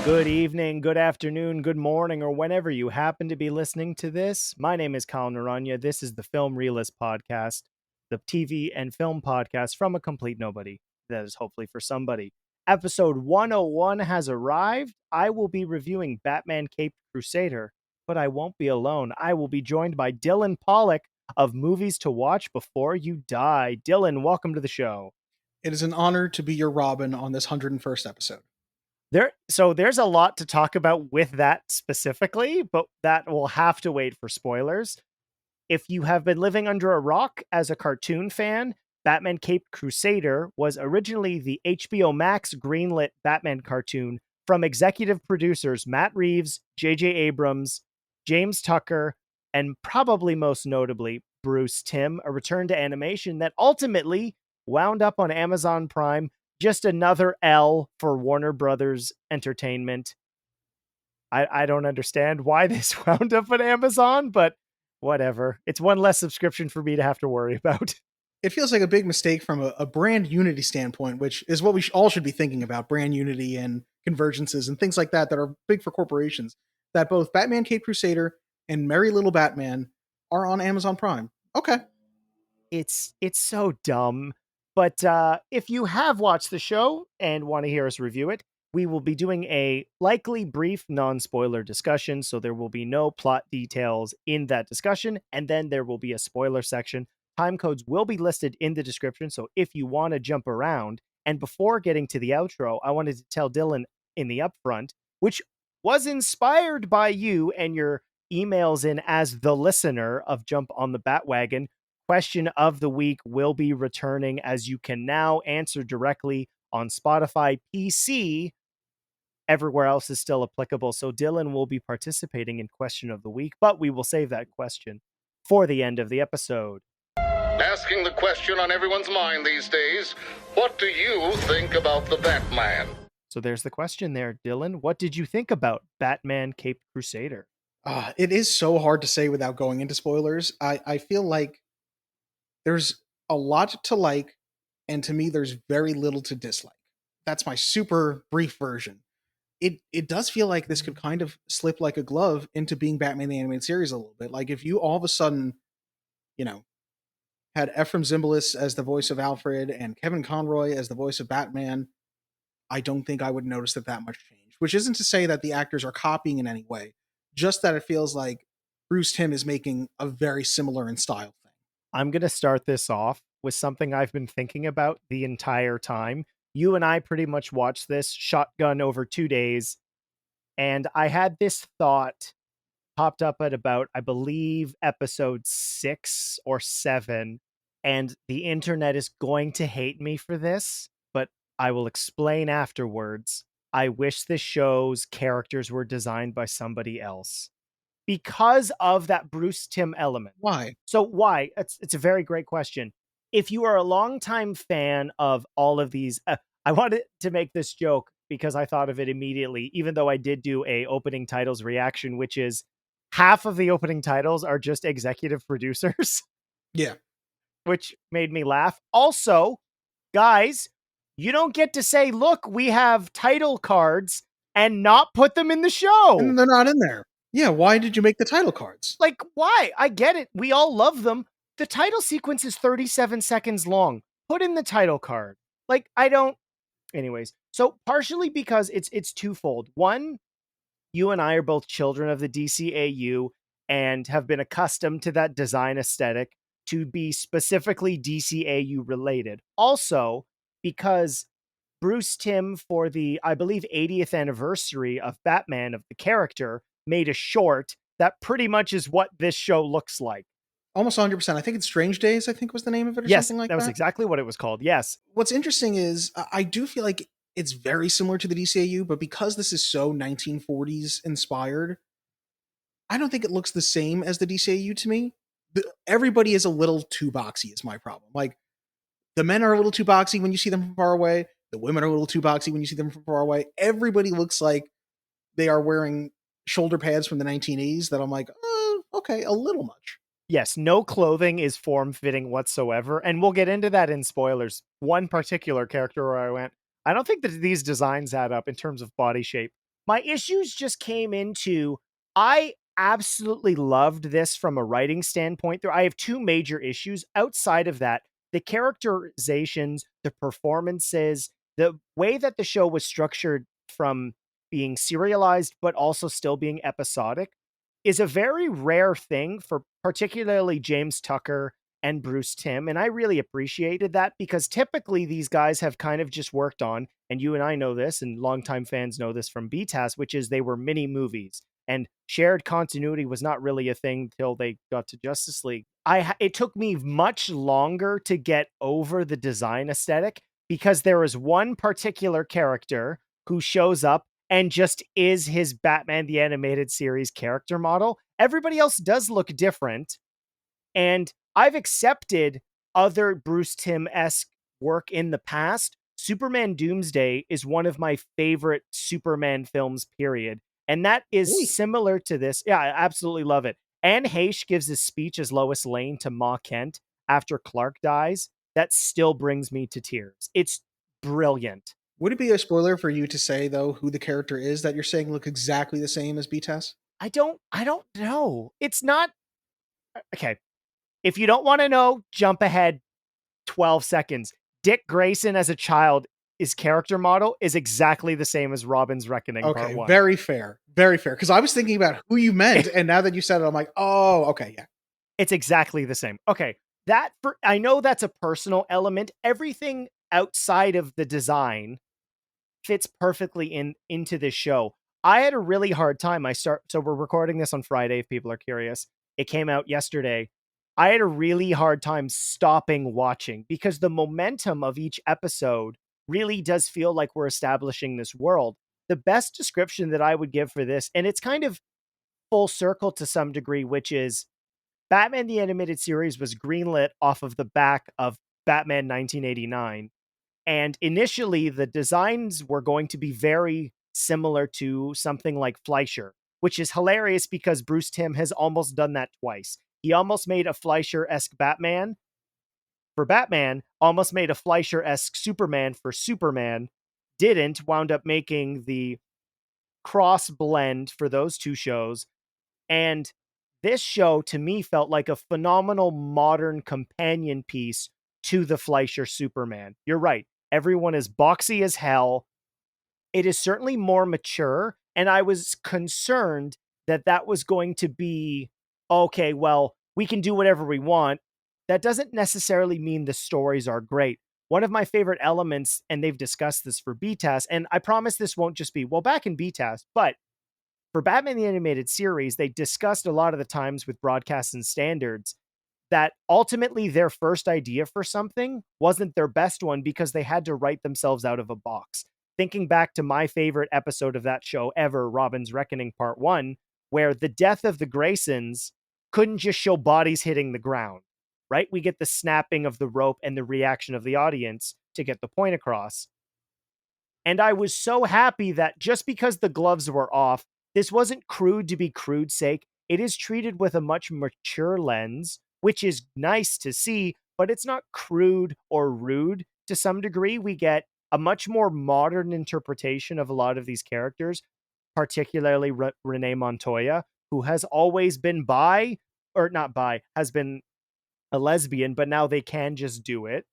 Good evening, good afternoon, good morning, or whenever you happen to be listening to this. My name is Kyle Naranya. This is the Film Realist Podcast, the TV and film podcast from a complete nobody. That is hopefully for somebody. Episode 101 has arrived. I will be reviewing Batman Caped Crusader, but I won't be alone. I will be joined by Dylan Pollack of Movies to Watch Before You Die. Dylan, welcome to the show. It is an honor to be your Robin on this 101st episode. There's a lot to talk about with that specifically, but that will have to wait for spoilers. If you have been living under a rock as a cartoon fan, Batman Caped Crusader was originally the HBO Max greenlit Batman cartoon from executive producers Matt Reeves, J.J. Abrams, James Tucker, and probably most notably Bruce Timm, a return to animation that ultimately wound up on Amazon Prime. Just another L for Warner Brothers Entertainment. I don't understand why this wound up on Amazon, but whatever. It's one less subscription for me to have to worry about. It feels like a big mistake from a brand unity standpoint, which is what we all should be thinking about, brand unity and convergences and things like that that are big for corporations, that both Batman Caped Crusader and Merry Little Batman are on Amazon Prime. Okay. It's so dumb. But if you have watched the show and want to hear us review it, we will be doing a likely brief non-spoiler discussion, so there will be no plot details in that discussion, and then there will be a spoiler section. Timecodes will be listed in the description, so if you want to jump around. And before getting to the outro, I wanted to tell Dylan in the upfront, which was inspired by you and your emails in as the listener of Jump on the Batwagon. Question of the week will be returning, as you can now answer directly on Spotify, PC. Everywhere else is still applicable. So Dylan will be participating in question of the week, but we will save that question for the end of the episode. Asking the question on everyone's mind these days, what do you think about the Batman? So there's the question there, Dylan. What did you think about Batman Caped Crusader? It is so hard to say without going into spoilers. I feel like there's a lot to like, and to me, there's very little to dislike. That's my super brief version. It does feel like this could kind of slip like a glove into being Batman the Animated Series a little bit. Like if you all of a sudden, had Ephraim Zimbalist as the voice of Alfred and Kevin Conroy as the voice of Batman, I don't think I would notice that much change. Which isn't to say that the actors are copying in any way, just that it feels like Bruce Timm is making a very similar in style thing. I'm going to start this off with something I've been thinking about the entire time. You and I pretty much watched this shotgun over 2 days, and I had this thought popped up at about, I believe, episode 6 or 7, and the internet is going to hate me for this, but I will explain afterwards. I wish this show's characters were designed by somebody else because of that Bruce Timm element. Why? So why? It's a very great question. If you are a longtime fan of all of these, I wanted to make this joke because I thought of it immediately, even though I did do a opening titles reaction, which is half of the opening titles are just executive producers. Yeah. Which made me laugh. Also, guys, you don't get to say, look, we have title cards and not put them in the show. And they're not in there. Yeah, why did you make the title cards? Like, why? I get it. We all love them. The title sequence is 37 seconds long. Put in the title card. Like, I don't... Anyways, so partially because it's twofold. One, you and I are both children of the DCAU and have been accustomed to that design aesthetic to be specifically DCAU related. Also, because Bruce Timm, for the, I believe, 80th anniversary of Batman, of the character, made a short that pretty much is what this show looks like. Almost 100%. I think it's Strange Days, I think was the name of it, or something like that. Yes, that was exactly what it was called. Yes. What's interesting is I do feel like it's very similar to the DCAU, but because this is so 1940s inspired, I don't think it looks the same as the DCAU to me. Everybody is a little too boxy is my problem. Like, the men are a little too boxy when you see them from far away. The women are a little too boxy when you see them from far away. Everybody looks like they are wearing shoulder pads from the 1980s that I'm like, okay, a little much. Yes, no clothing is form-fitting whatsoever, and we'll get into that in spoilers. One particular character where I went, I don't think that these designs add up in terms of body shape. My issues just came into I absolutely loved this from a writing standpoint. I have two major issues. Outside of that, the characterizations, the performances, the way that the show was structured from being serialized but also still being episodic is a very rare thing for particularly James Tucker and Bruce Timm. And I really appreciated that because typically these guys have kind of just worked on, and you and I know this, and longtime fans know this from BTAS, which is they were mini movies. And shared continuity was not really a thing till they got to Justice League. It took me much longer to get over the design aesthetic because there is one particular character who shows up and just is his Batman the Animated Series character model. Everybody else does look different, and I've accepted other Bruce Timm-esque work in the past. Superman Doomsday is one of my favorite Superman films, period. And that is Really? similar to this. Yeah, I absolutely love it. Anne Heche gives his speech as Lois Lane to Ma Kent after Clark dies. That still brings me to tears. It's brilliant. Would it be a spoiler for you to say though who the character is that you're saying look exactly the same as BTS? I don't know. It's not okay. If you don't want to know, jump ahead 12 seconds. Dick Grayson as a child, his character model is exactly the same as Robin's Reckoning Part Okay, 1. very fair. Very fair. Because I was thinking about who you meant, and now that you said it, I'm like, oh, okay, yeah. It's exactly the same. Okay. I know that's a personal element. Everything outside of the design fits perfectly into this show. I had a really hard time. So we're recording this on Friday if people are curious. It came out yesterday. I had a really hard time stopping watching because the momentum of each episode really does feel like we're establishing this world. The best description that I would give for this, and it's kind of full circle to some degree, which is Batman the Animated Series was greenlit off of the back of Batman 1989. And initially, the designs were going to be very similar to something like Fleischer, which is hilarious because Bruce Timm has almost done that twice. He almost made a Fleischer-esque Batman for Batman, almost made a Fleischer-esque Superman for Superman, didn't, wound up making the cross blend for those two shows. And this show, to me, felt like a phenomenal modern companion piece to the Fleischer Superman. You're right. Everyone is boxy as hell. It is certainly more mature. And I was concerned that that was going to be okay, well, we can do whatever we want. That doesn't necessarily mean the stories are great. One of my favorite elements, and they've discussed this for BTAS, and I promise this won't just be, well, back in BTAS, but for Batman the Animated Series, they discussed a lot of the times with broadcasts and standards that ultimately their first idea for something wasn't their best one because they had to write themselves out of a box. Thinking back to my favorite episode of that show ever, Robin's Reckoning Part 1, where the death of the Graysons couldn't just show bodies hitting the ground, right? We get the snapping of the rope and the reaction of the audience to get the point across. And I was so happy that just because the gloves were off, this wasn't crude to be crude's sake. It is treated with a much mature lens, which is nice to see, but it's not crude or rude. To some degree, we get a much more modern interpretation of a lot of these characters, particularly Renee Montoya, who has always been bi, or not bi, has been a lesbian, but now they can just do it.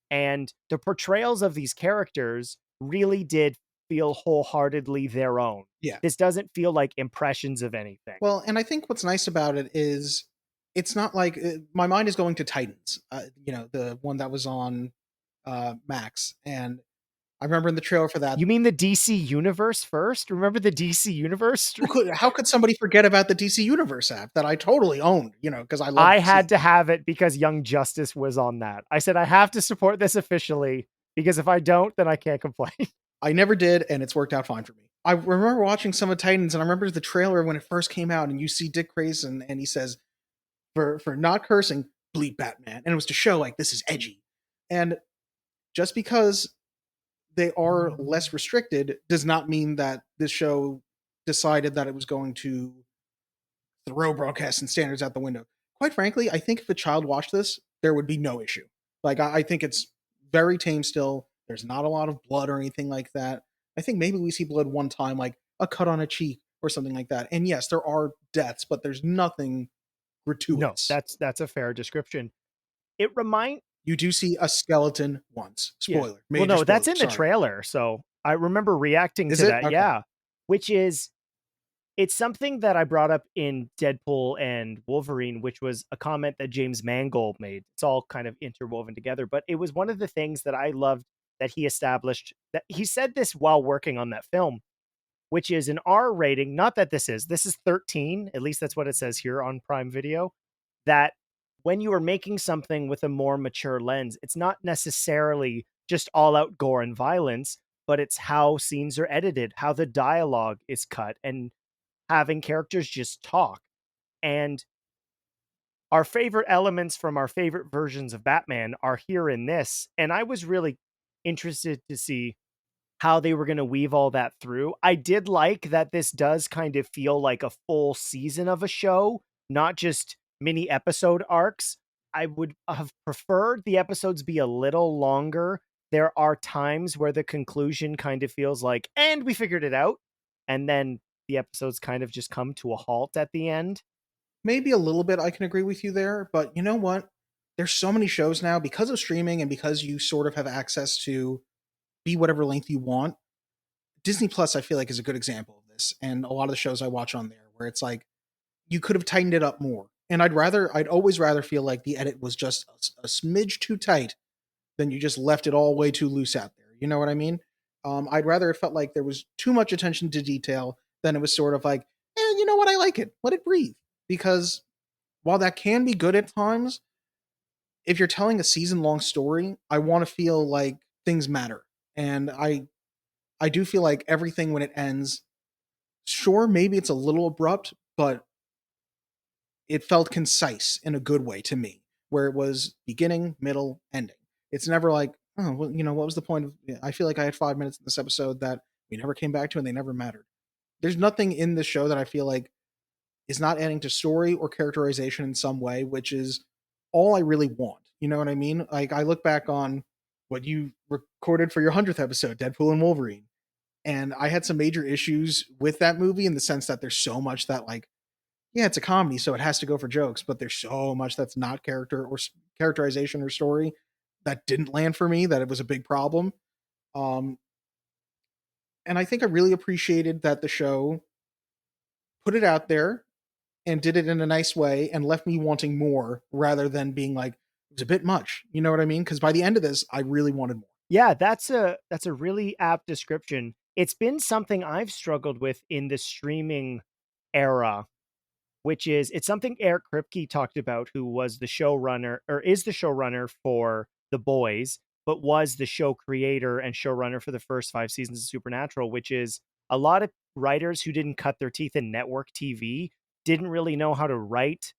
And the portrayals of these characters really did feel wholeheartedly their own. Yeah. This doesn't feel like impressions of anything. Well, and I think what's nice about it is it's not like my mind is going to Titans, the one that was on Max. And I remember in the trailer for that, You mean the DC Universe first? Remember the DC Universe? how could somebody forget about the DC Universe app that I totally owned, because I love I DC. had to have it because Young Justice was on that. I said, I have to support this officially because if I don't, then I can't complain. I never did, and it's worked out fine for me. I remember watching some of Titans, and I remember the trailer when it first came out, and you see Dick Grayson, and he says, for not cursing, bleep Batman. And it was to show, like, this is edgy. And just because they are less restricted does not mean that this show decided that it was going to throw broadcasting standards out the window. Quite frankly, I think if a child watched this, there would be no issue. Like, I think it's very tame still. There's not a lot of blood or anything like that. I think maybe we see blood one time, like a cut on a cheek or something like that. And yes, there are deaths, but there's nothing No, gratuitous. that's a fair description. It remind You do see a skeleton once. Yeah. Spoiler, Well, major no, that's spoiler. in the Sorry. trailer, so I remember reacting Is to it that, okay? yeah, which is it's something that I brought up in Deadpool and Wolverine, which was a comment that James Mangold made. It's all kind of interwoven together, but it was one of the things that I loved that he established that he said this while working on that film, which is an R rating, not that this is 13, at least that's what it says here on Prime Video, that when you are making something with a more mature lens, it's not necessarily just all out gore and violence, but it's how scenes are edited, how the dialogue is cut, and having characters just talk. And our favorite elements from our favorite versions of Batman are here in this. And I was really interested to see how they were going to weave all that through. I did like that this does kind of feel like a full season of a show, not just mini episode arcs. I would have preferred the episodes be a little longer. There are times where the conclusion kind of feels like, and we figured it out. And then the episodes kind of just come to a halt at the end. Maybe a little bit I can agree with you there, but you know what? There's so many shows now because of streaming and because you sort of have access to be whatever length you want. Disney Plus, I feel like, is a good example of this. And a lot of the shows I watch on there where it's like you could have tightened it up more. And I'd always rather feel like the edit was just a smidge too tight than you just left it all way too loose out there. You know what I mean? I'd rather it felt like there was too much attention to detail than it was sort of like, you know what? I like it. Let it breathe. Because while that can be good at times, if you're telling a season long story, I want to feel like things matter. And I do feel like everything when it ends, sure, maybe it's a little abrupt, but it felt concise in a good way to me, where it was beginning, middle, ending. It's never like, oh, well, what was the point of? I feel like I had 5 minutes in this episode that we never came back to, and they never mattered. There's nothing in this show that I feel like is not adding to story or characterization in some way, which is all I really want. You know what I mean? Like I look back on what you recorded for your 100th episode, Deadpool and Wolverine, and I had some major issues with that movie in the sense that there's so much that like yeah, it's a comedy, so it has to go for jokes, but there's so much that's not character or characterization or story that didn't land for me that it was a big problem. Um, and I think I really appreciated that the show put it out there and did it in a nice way and left me wanting more rather than being like it was a bit much. You know what I mean? Because by the end of this, I really wanted more. Yeah, that's a really apt description. It's been something I've struggled with in the streaming era, which is it's something Eric Kripke talked about, who was the showrunner or is the showrunner for The Boys, but was the show creator and showrunner for the first 5 seasons of Supernatural, which is a lot of writers who didn't cut their teeth in network TV didn't really know how to write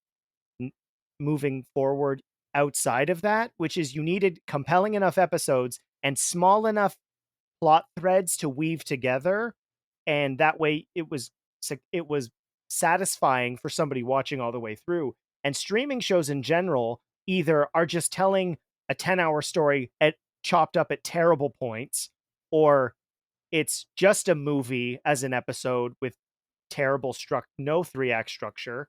n- moving forward outside of that, which is you needed compelling enough episodes and small enough plot threads to weave together, and that way it was satisfying for somebody watching all the way through. And streaming shows in general either are just telling a 10-hour story at chopped up at terrible points, or it's just a movie as an episode with terrible no 3 act structure.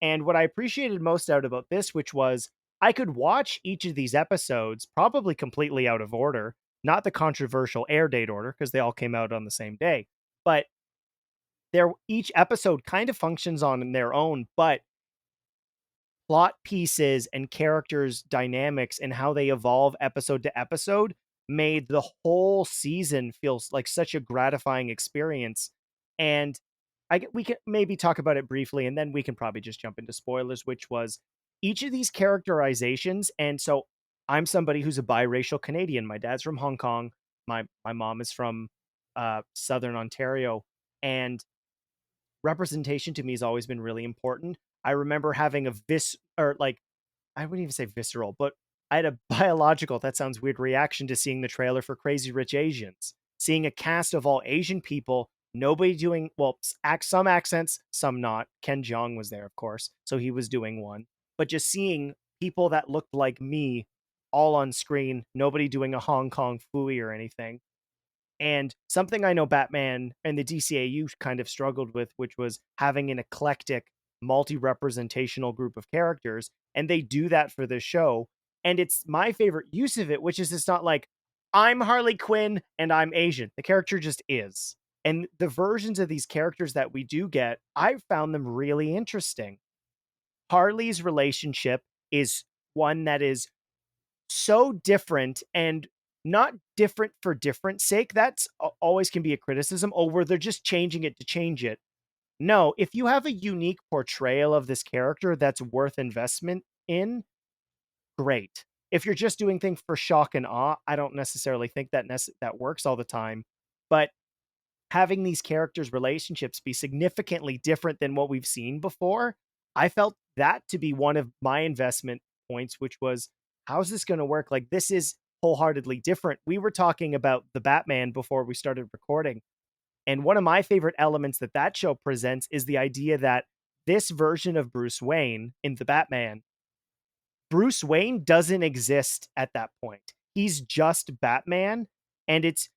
And what I appreciated most out about this, which was I could watch each of these episodes probably completely out of order, not the controversial air date order because they all came out on the same day, but each episode kind of functions on their own, but plot pieces and characters dynamics and how they evolve episode to episode made the whole season feel like such a gratifying experience. And we can maybe talk about it briefly and then we can probably just jump into spoilers, which was each of these characterizations. And so I'm somebody who's a biracial Canadian. My dad's from Hong Kong. My mom is from Southern Ontario, and representation to me has always been really important. I remember having a or like I wouldn't even say visceral, but I had a biological, that sounds weird, reaction to seeing the trailer for Crazy Rich Asians. Seeing a cast of all Asian people, nobody doing, well, some accents, some not. Ken Jeong was there, of course, so he was doing one. But just seeing people that looked like me all on screen, nobody doing a Hong Kong Fooey or anything. And something I know Batman and the DCAU kind of struggled with, which was having an eclectic, multi-representational group of characters. And they do that for this show. And it's my favorite use of it, which is it's not like, I'm Harley Quinn and I'm Asian. The character just is. And the versions of these characters that we do get, I found them really interesting. Harley's relationship is one that is so different, and not different for different sake. That's always can be a criticism. Oh, where they're just changing it to change it. No, if you have a unique portrayal of this character that's worth investment in, great. If you're just doing things for shock and awe, I don't necessarily think that works all the time. But having these characters' relationships be significantly different than what we've seen before, I felt that to be one of my investment points, which was, how's this going to work? Like, this is wholeheartedly different. We were talking about the Batman before we started recording. And one of my favorite elements that that show presents is the idea that this version of Bruce Wayne in the Batman, Bruce Wayne doesn't exist at that point. He's just Batman. And it's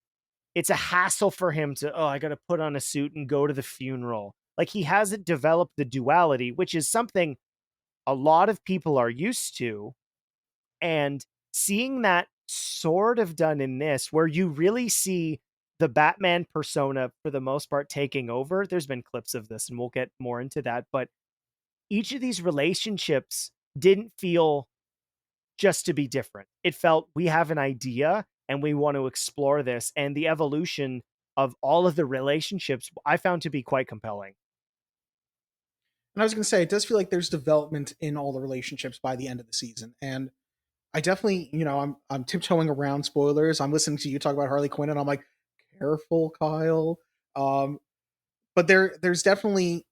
a hassle for him to, oh, I got to put on a suit and go to the funeral. Like, he hasn't developed the duality, which is something a lot of people are used to. And seeing that sort of done in this, where you really see the Batman persona for the most part taking over. There's been clips of this and we'll get more into that, but each of these relationships didn't feel just to be different. It felt, we have an idea and we want to explore this, and the evolution of all of the relationships I found to be quite compelling. And I was going to say, it does feel like there's development in all the relationships by the end of the season. And I definitely, I'm tiptoeing around spoilers. I'm listening to you talk about Harley Quinn, and I'm like, careful, Kyle. But there's definitely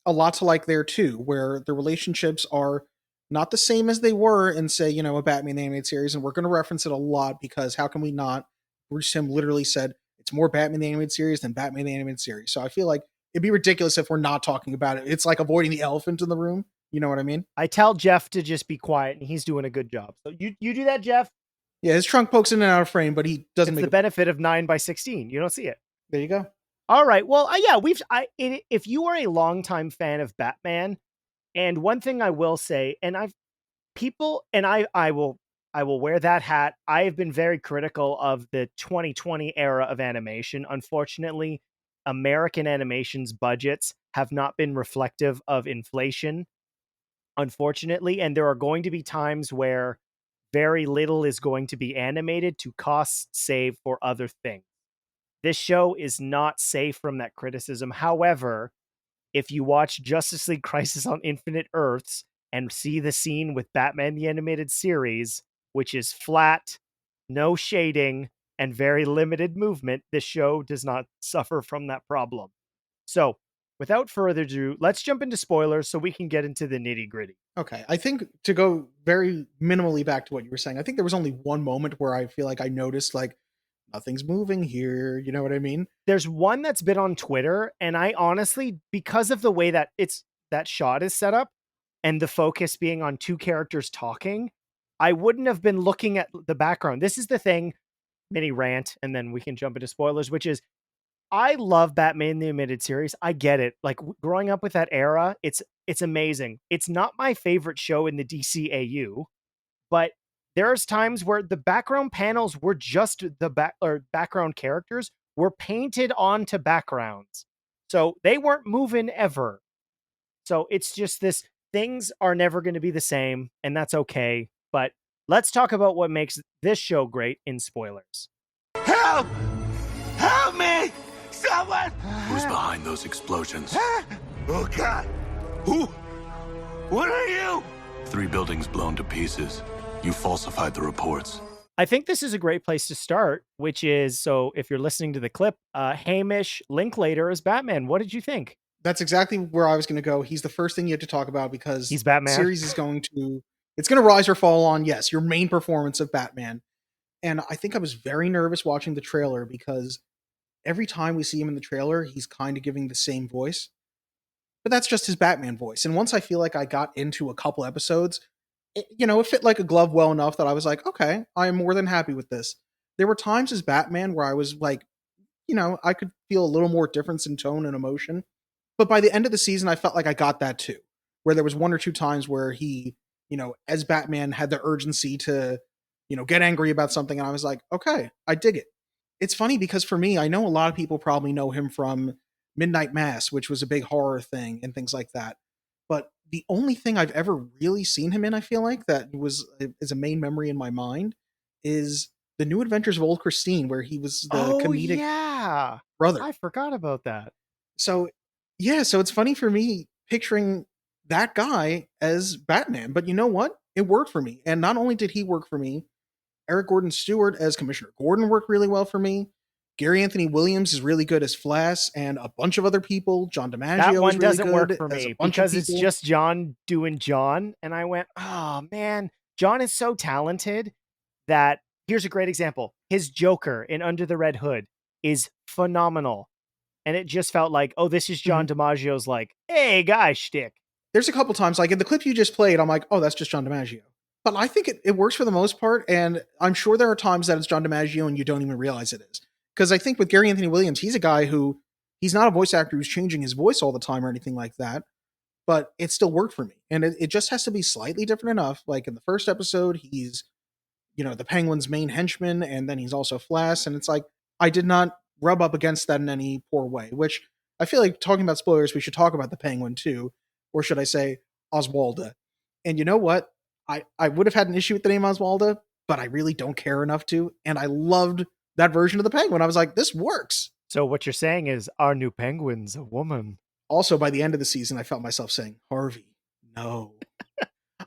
a lot to like there too, where the relationships are not the same as they were in, say, a Batman the Animated Series, and we're going to reference it a lot because how can we not? Bruce Timm literally said it's more Batman the Animated Series than Batman the Animated Series. So I feel like it'd be ridiculous if we're not talking about it. It's like avoiding the elephant in the room. You know what I mean? I tell Jeff to just be quiet, and he's doing a good job. So you do that, Jeff. Yeah, his trunk pokes in and out of frame, but he doesn't It's make the benefit of 9:16. You don't see it. There you go. All right. Well, yeah, if you are a longtime fan of Batman, and one thing I will say, and I will wear that hat. I have been very critical of the 2020 era of animation. Unfortunately, American animation's budgets have not been reflective of inflation, unfortunately, and there are going to be times where very little is going to be animated to cost save for other things. This show is not safe from that criticism. However, if you watch Justice League Crisis on Infinite Earths and see the scene with Batman the Animated Series, which is flat, no shading, and very limited movement, this show does not suffer from that problem. So, without further ado, let's jump into spoilers so we can get into the nitty gritty. Okay. I think to go very minimally back to what you were saying, I think there was only one moment where I feel like I noticed, like, nothing's moving here. You know what I mean? There's one that's been on Twitter, and I honestly, because of the way that that shot is set up and the focus being on two characters talking, I wouldn't have been looking at the background. This is the thing, mini rant, and then we can jump into spoilers, which is, I love Batman the Animated Series. I get it. Like, growing up with that era, it's amazing. It's not my favorite show in the DCAU, but there's times where the background panels were just the background characters were painted onto backgrounds. So they weren't moving ever. So it's just this, things are never going to be the same, and that's okay. But let's talk about what makes this show great in spoilers. Help! Help me! Someone! Who's behind those explosions? Oh, God! Who? What are you? 3 buildings blown to pieces. You falsified the reports. I think this is a great place to start, which is, so if you're listening to the clip, Hamish Linklater as Batman. What did you think? That's exactly where I was going to go. He's the first thing you have to talk about because He's Batman. the series is it's going to rise or fall on, yes, your main performance of Batman. And I think I was very nervous watching the trailer because every time we see him in the trailer, he's kind of giving the same voice. But that's just his Batman voice. And once I feel like I got into a couple episodes, it fit like a glove well enough that I was like, okay, I am more than happy with this. There were times as Batman where I was like I could feel a little more difference in tone and emotion. But by the end of the season, I felt like I got that too, where there was one or two times where he, as Batman had the urgency to, get angry about something. And I was like, okay, I dig it. It's funny because for me, I know a lot of people probably know him from Midnight Mass, which was a big horror thing and things like that. But the only thing I've ever really seen him in, I feel like, that is a main memory in my mind is the New Adventures of Old Christine, where he was the Oh, comedic yeah. brother. I forgot about that. So, yeah, so it's funny for me picturing that guy as Batman, but you know what? It worked for me. And not only did he work for me, Eric Gordon Stewart as Commissioner Gordon worked really well for me. Gary Anthony Williams is really good as Flash, and a bunch of other people. John That DiMaggio is one really doesn't work good for as a me bunch of because it's people. just John doing John. And I went, oh, man, John is so talented that here's a great example. His Joker in Under the Red Hood is phenomenal. And it just felt like, oh, this is John Mhm. DiMaggio's like, hey, guy shtick. There's a couple times, like in the clip you just played, I'm like, oh, that's just John DiMaggio. But I think it works for the most part, and I'm sure there are times that it's John DiMaggio and you don't even realize it is. Because I think with Gary Anthony Williams, he's a guy who he's not a voice actor who's changing his voice all the time or anything like that, but it still worked for me. And it just has to be slightly different enough. Like in the first episode, he's the Penguin's main henchman, and then he's also Flash. And it's like, I did not rub up against that in any poor way, which I feel like talking about spoilers, we should talk about the Penguin too. Or should I say Oswalda? And you know what? I would have had an issue with the name Oswalda, but I really don't care enough to. And I loved that version of the Penguin. I was like, this works. So what you're saying is our new Penguin's a woman. Also, by the end of the season, I felt myself saying, Harvey, no.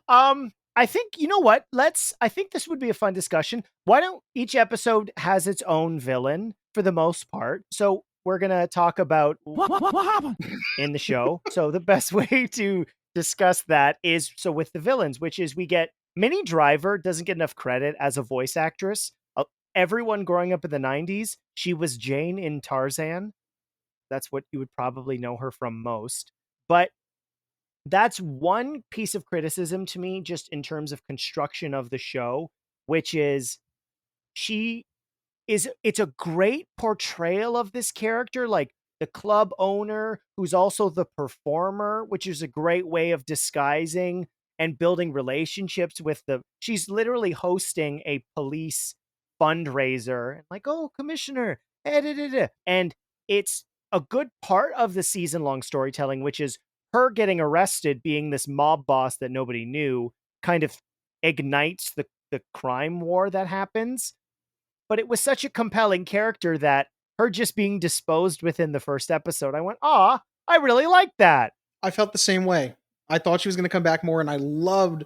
I think, you know what? I think this would be a fun discussion. Why don't each episode has its own villain for the most part? So we're going to talk about What happened? in the show. So the best way to discuss that is so with the villains, which is we get Minnie Driver doesn't get enough credit as a voice actress. Everyone growing up in the 90s, she was Jane in Tarzan. That's what you would probably know her from most. But that's one piece of criticism to me, just in terms of construction of the show, which is she it's a great portrayal of this character, like the club owner who's also the performer, which is a great way of disguising and building relationships with she's literally hosting a police fundraiser and like, oh, commissioner, and it's a good part of the season long storytelling, which is her getting arrested, being this mob boss that nobody knew, kind of ignites the crime war that happens. But it was such a compelling character that her just being disposed within the first episode, I went, "Ah, I really like that." I felt the same way. I thought she was going to come back more, and I loved.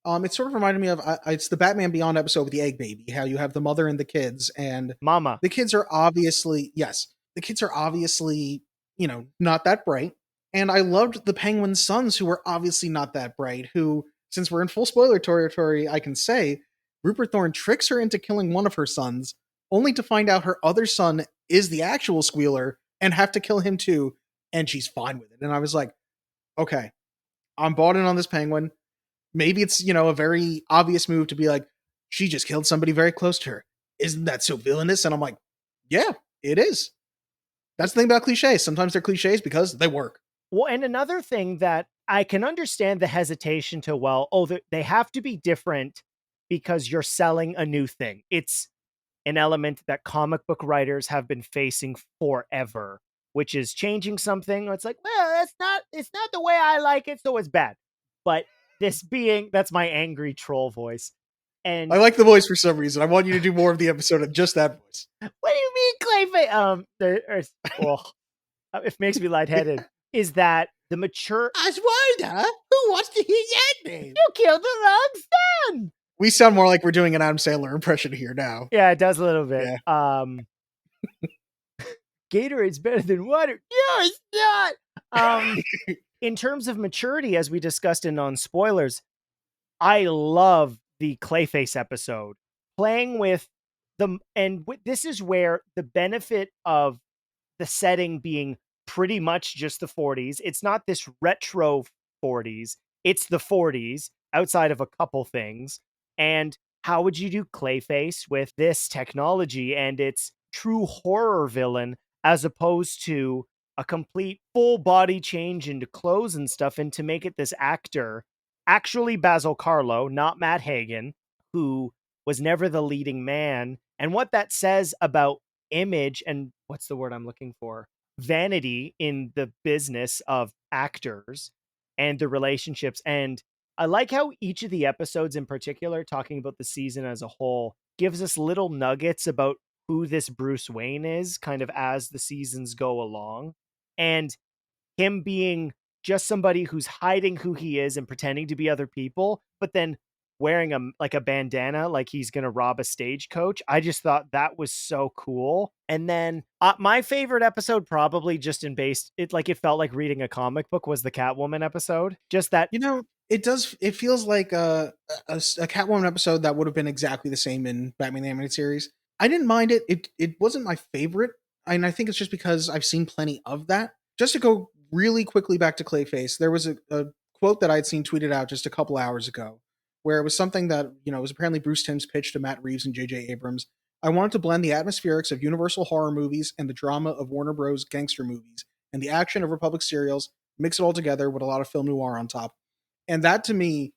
It sort of reminded me of it's the Batman Beyond episode with the egg baby. How you have the mother and the kids, and Mama. the kids are obviously the kids are obviously not that bright. And I loved the Penguin's sons, who were obviously not that bright. Who, since we're in full spoiler territory, I can say Rupert Thorne tricks her into killing one of her sons, only to find out her other son is the actual Squealer and have to kill him too. And she's fine with it. And I was like, okay, I'm bought in on this Penguin. Maybe it's, a very obvious move to be like, she just killed somebody very close to her. Isn't that so villainous? And I'm like, yeah, it is. That's the thing about cliches. Sometimes they're cliches because they work. Well, and another thing that I can understand the hesitation to, they have to be different because you're selling a new thing. It's an element that comic book writers have been facing forever, which is changing something. It's like, well, it's not the way I like it, so it's bad. But that's my angry troll voice. And I like the voice for some reason. I want you to do more of the episode of just that voice. What do you mean, Clayface? It makes me lightheaded. Is that the mature Oswalda? Who wants to hear that name? You killed the wrong son. We sound more like we're doing an Adam Sandler impression here now. Yeah, it does a little bit. Yeah. Gatorade's better than water. No, it's not. In terms of maturity, as we discussed in non-spoilers, I love the Clayface episode. Playing with this is where the benefit of the setting being pretty much just the 40s. It's not this retro 40s. It's the 40s outside of a couple things. And how would you do Clayface with this technology? And it's true horror villain, as opposed to a complete full body change into clothes and stuff, and to make it this actor, actually Basil Carlo, not Matt Hagen, who was never the leading man. And what that says about image and what's the word I'm looking for? Vanity in the business of actors and the relationships. And I like how each of the episodes in particular, talking about the season as a whole, gives us little nuggets about who this Bruce Wayne is, kind of as the seasons go along. And him being just somebody who's hiding who he is and pretending to be other people, but then wearing a bandana like he's gonna rob a stagecoach. I just thought that was so cool. And then my favorite episode, probably just in base it, like it felt like reading a comic book, was the Catwoman episode. Just that. You know, it does. It feels like a Catwoman episode that would have been exactly the same in Batman the Animated Series. I didn't mind it. It wasn't my favorite, and I think it's just because I've seen plenty of that. Just to go really quickly back to Clayface, there was a quote that I had seen tweeted out just a couple hours ago, where it was something that was apparently Bruce Timm's pitch to Matt Reeves and J.J. Abrams. I wanted to blend the atmospherics of Universal horror movies and the drama of Warner Bros. Gangster movies and the action of Republic serials, mix it all together with a lot of film noir on top. And that to me,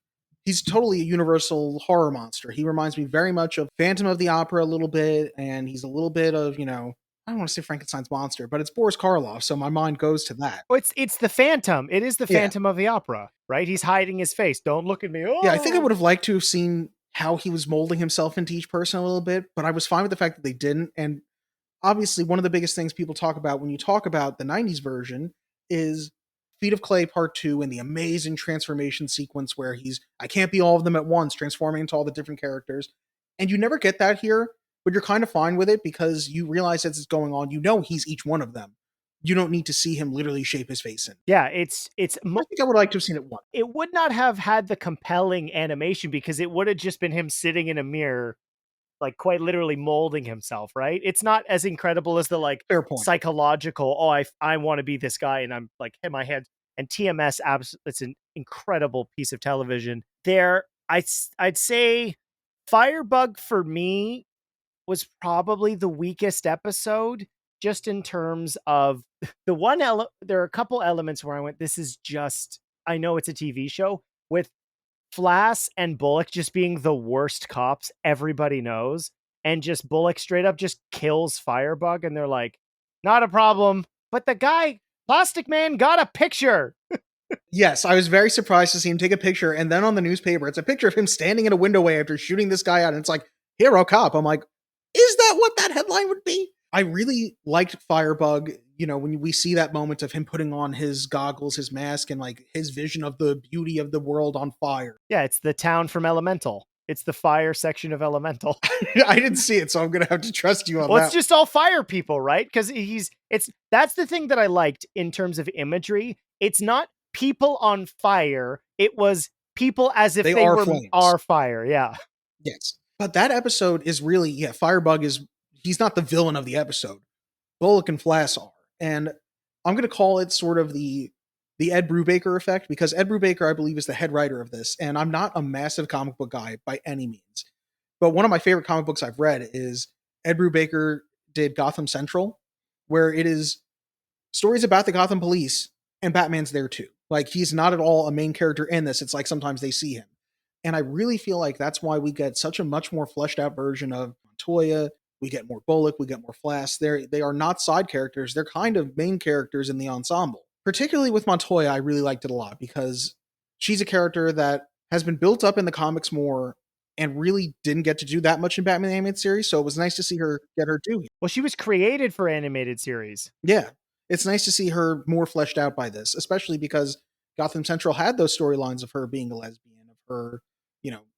he's totally a universal horror monster. He reminds me very much of Phantom of the Opera a little bit, and he's a little bit of, I don't want to say Frankenstein's monster, but it's Boris Karloff, so my mind goes to that. Oh, it's the Phantom. It is the Yeah. Phantom of the Opera, right? He's hiding his face. Don't look at me. Oh! Yeah, I think I would have liked to have seen how he was molding himself into each person a little bit, but I was fine with the fact that they didn't. And obviously, one of the biggest things people talk about when you talk about the 90s version is Feet of Clay Part 2 and the amazing transformation sequence where I can't be all of them at once, transforming into all the different characters. And you never get that here, but you're kind of fine with it because you realize as it's going on, he's each one of them. You don't need to see him literally shape his face in. Yeah, I think I would like to have seen it once. it would not have had the compelling animation because it would have just been him sitting in a mirror, like quite literally molding himself, right? It's not as incredible as the like Fair point. psychological, I want to be this guy and I'm like in my head. And TMS, it's an incredible piece of television. I'd say Firebug for me was probably the weakest episode, just in terms of the there are a couple elements where I went, this is just, I know it's a TV show, with Flass and Bullock just being the worst cops everybody knows, and just Bullock straight up just kills Firebug, and they're like, not a problem. But the guy, Plastic Man, got a picture. Yes, I was very surprised to see him take a picture, and then on the newspaper, it's a picture of him standing in a window way after shooting this guy out, and it's like, hero cop. I'm like, is that what that headline would be? I really liked Firebug, when we see that moment of him putting on his goggles, his mask, and like his vision of the beauty of the world on fire. Yeah, it's the town from Elemental. It's the fire section of Elemental. I didn't see it, so I'm gonna have to trust you on Well, that. it's just all fire people, right? Because that's the thing that I liked in terms of imagery. It's not people on fire. It was people as if they are were flames. our fire. Yeah. Yes. But that episode is really, Firebug he's not the villain of the episode. Bullock and Flass are. And I'm going to call it sort of the Ed Brubaker effect, because Ed Brubaker, I believe, is the head writer of this. And I'm not a massive comic book guy by any means. But one of my favorite comic books I've read is Ed Brubaker did Gotham Central, where it is stories about the Gotham police, and Batman's there too. Like, he's not at all a main character in this. It's like sometimes they see him. And I really feel like that's why we get such a much more fleshed out version of Montoya. We get more Bullock, we get more Flass. They are not side characters. They're kind of main characters in the ensemble. Particularly with Montoya, I really liked it a lot because she's a character that has been built up in the comics more and really didn't get to do that much in Batman the Animated Series. So it was nice to see her get her due. Well, she was created for animated series. Yeah. It's nice to see her more fleshed out by this, especially because Gotham Central had those storylines of her being a lesbian, of her,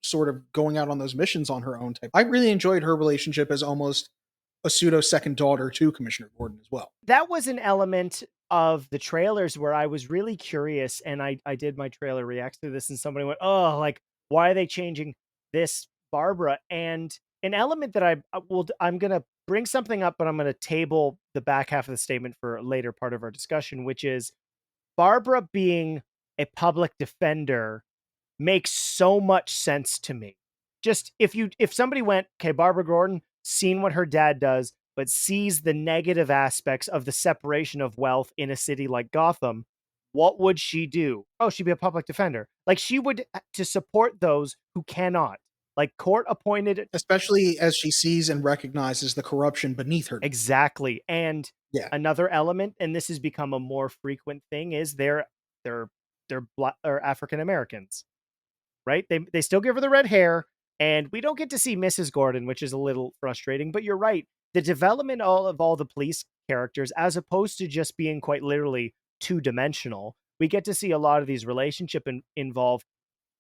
sort of going out on those missions on her own type. I really enjoyed her relationship as almost a pseudo second daughter to Commissioner Gordon as well. That was an element of the trailers where I was really curious, and I did my trailer reacts to this, and somebody went, oh, like, why are they changing this Barbara? And an element that I'm going to bring something up, but I'm going to table the back half of the statement for a later part of our discussion, which is Barbara being a public defender makes so much sense to me. Just if somebody went, okay, Barbara Gordon, seen what her dad does, but sees the negative aspects of the separation of wealth in a city like Gotham, what would she do? Oh, she'd be a public defender. Like, she would, to support those who cannot. Like, court appointed. Especially as she sees and recognizes the corruption beneath her. Exactly. And Yeah. another element, and this has become a more frequent thing, is they're black or African Americans, right? They still give her the red hair, and we don't get to see Mrs. Gordon, which is a little frustrating. But you're right, the development of all the police characters, as opposed to just being quite literally two-dimensional, we get to see a lot of these relationship involved.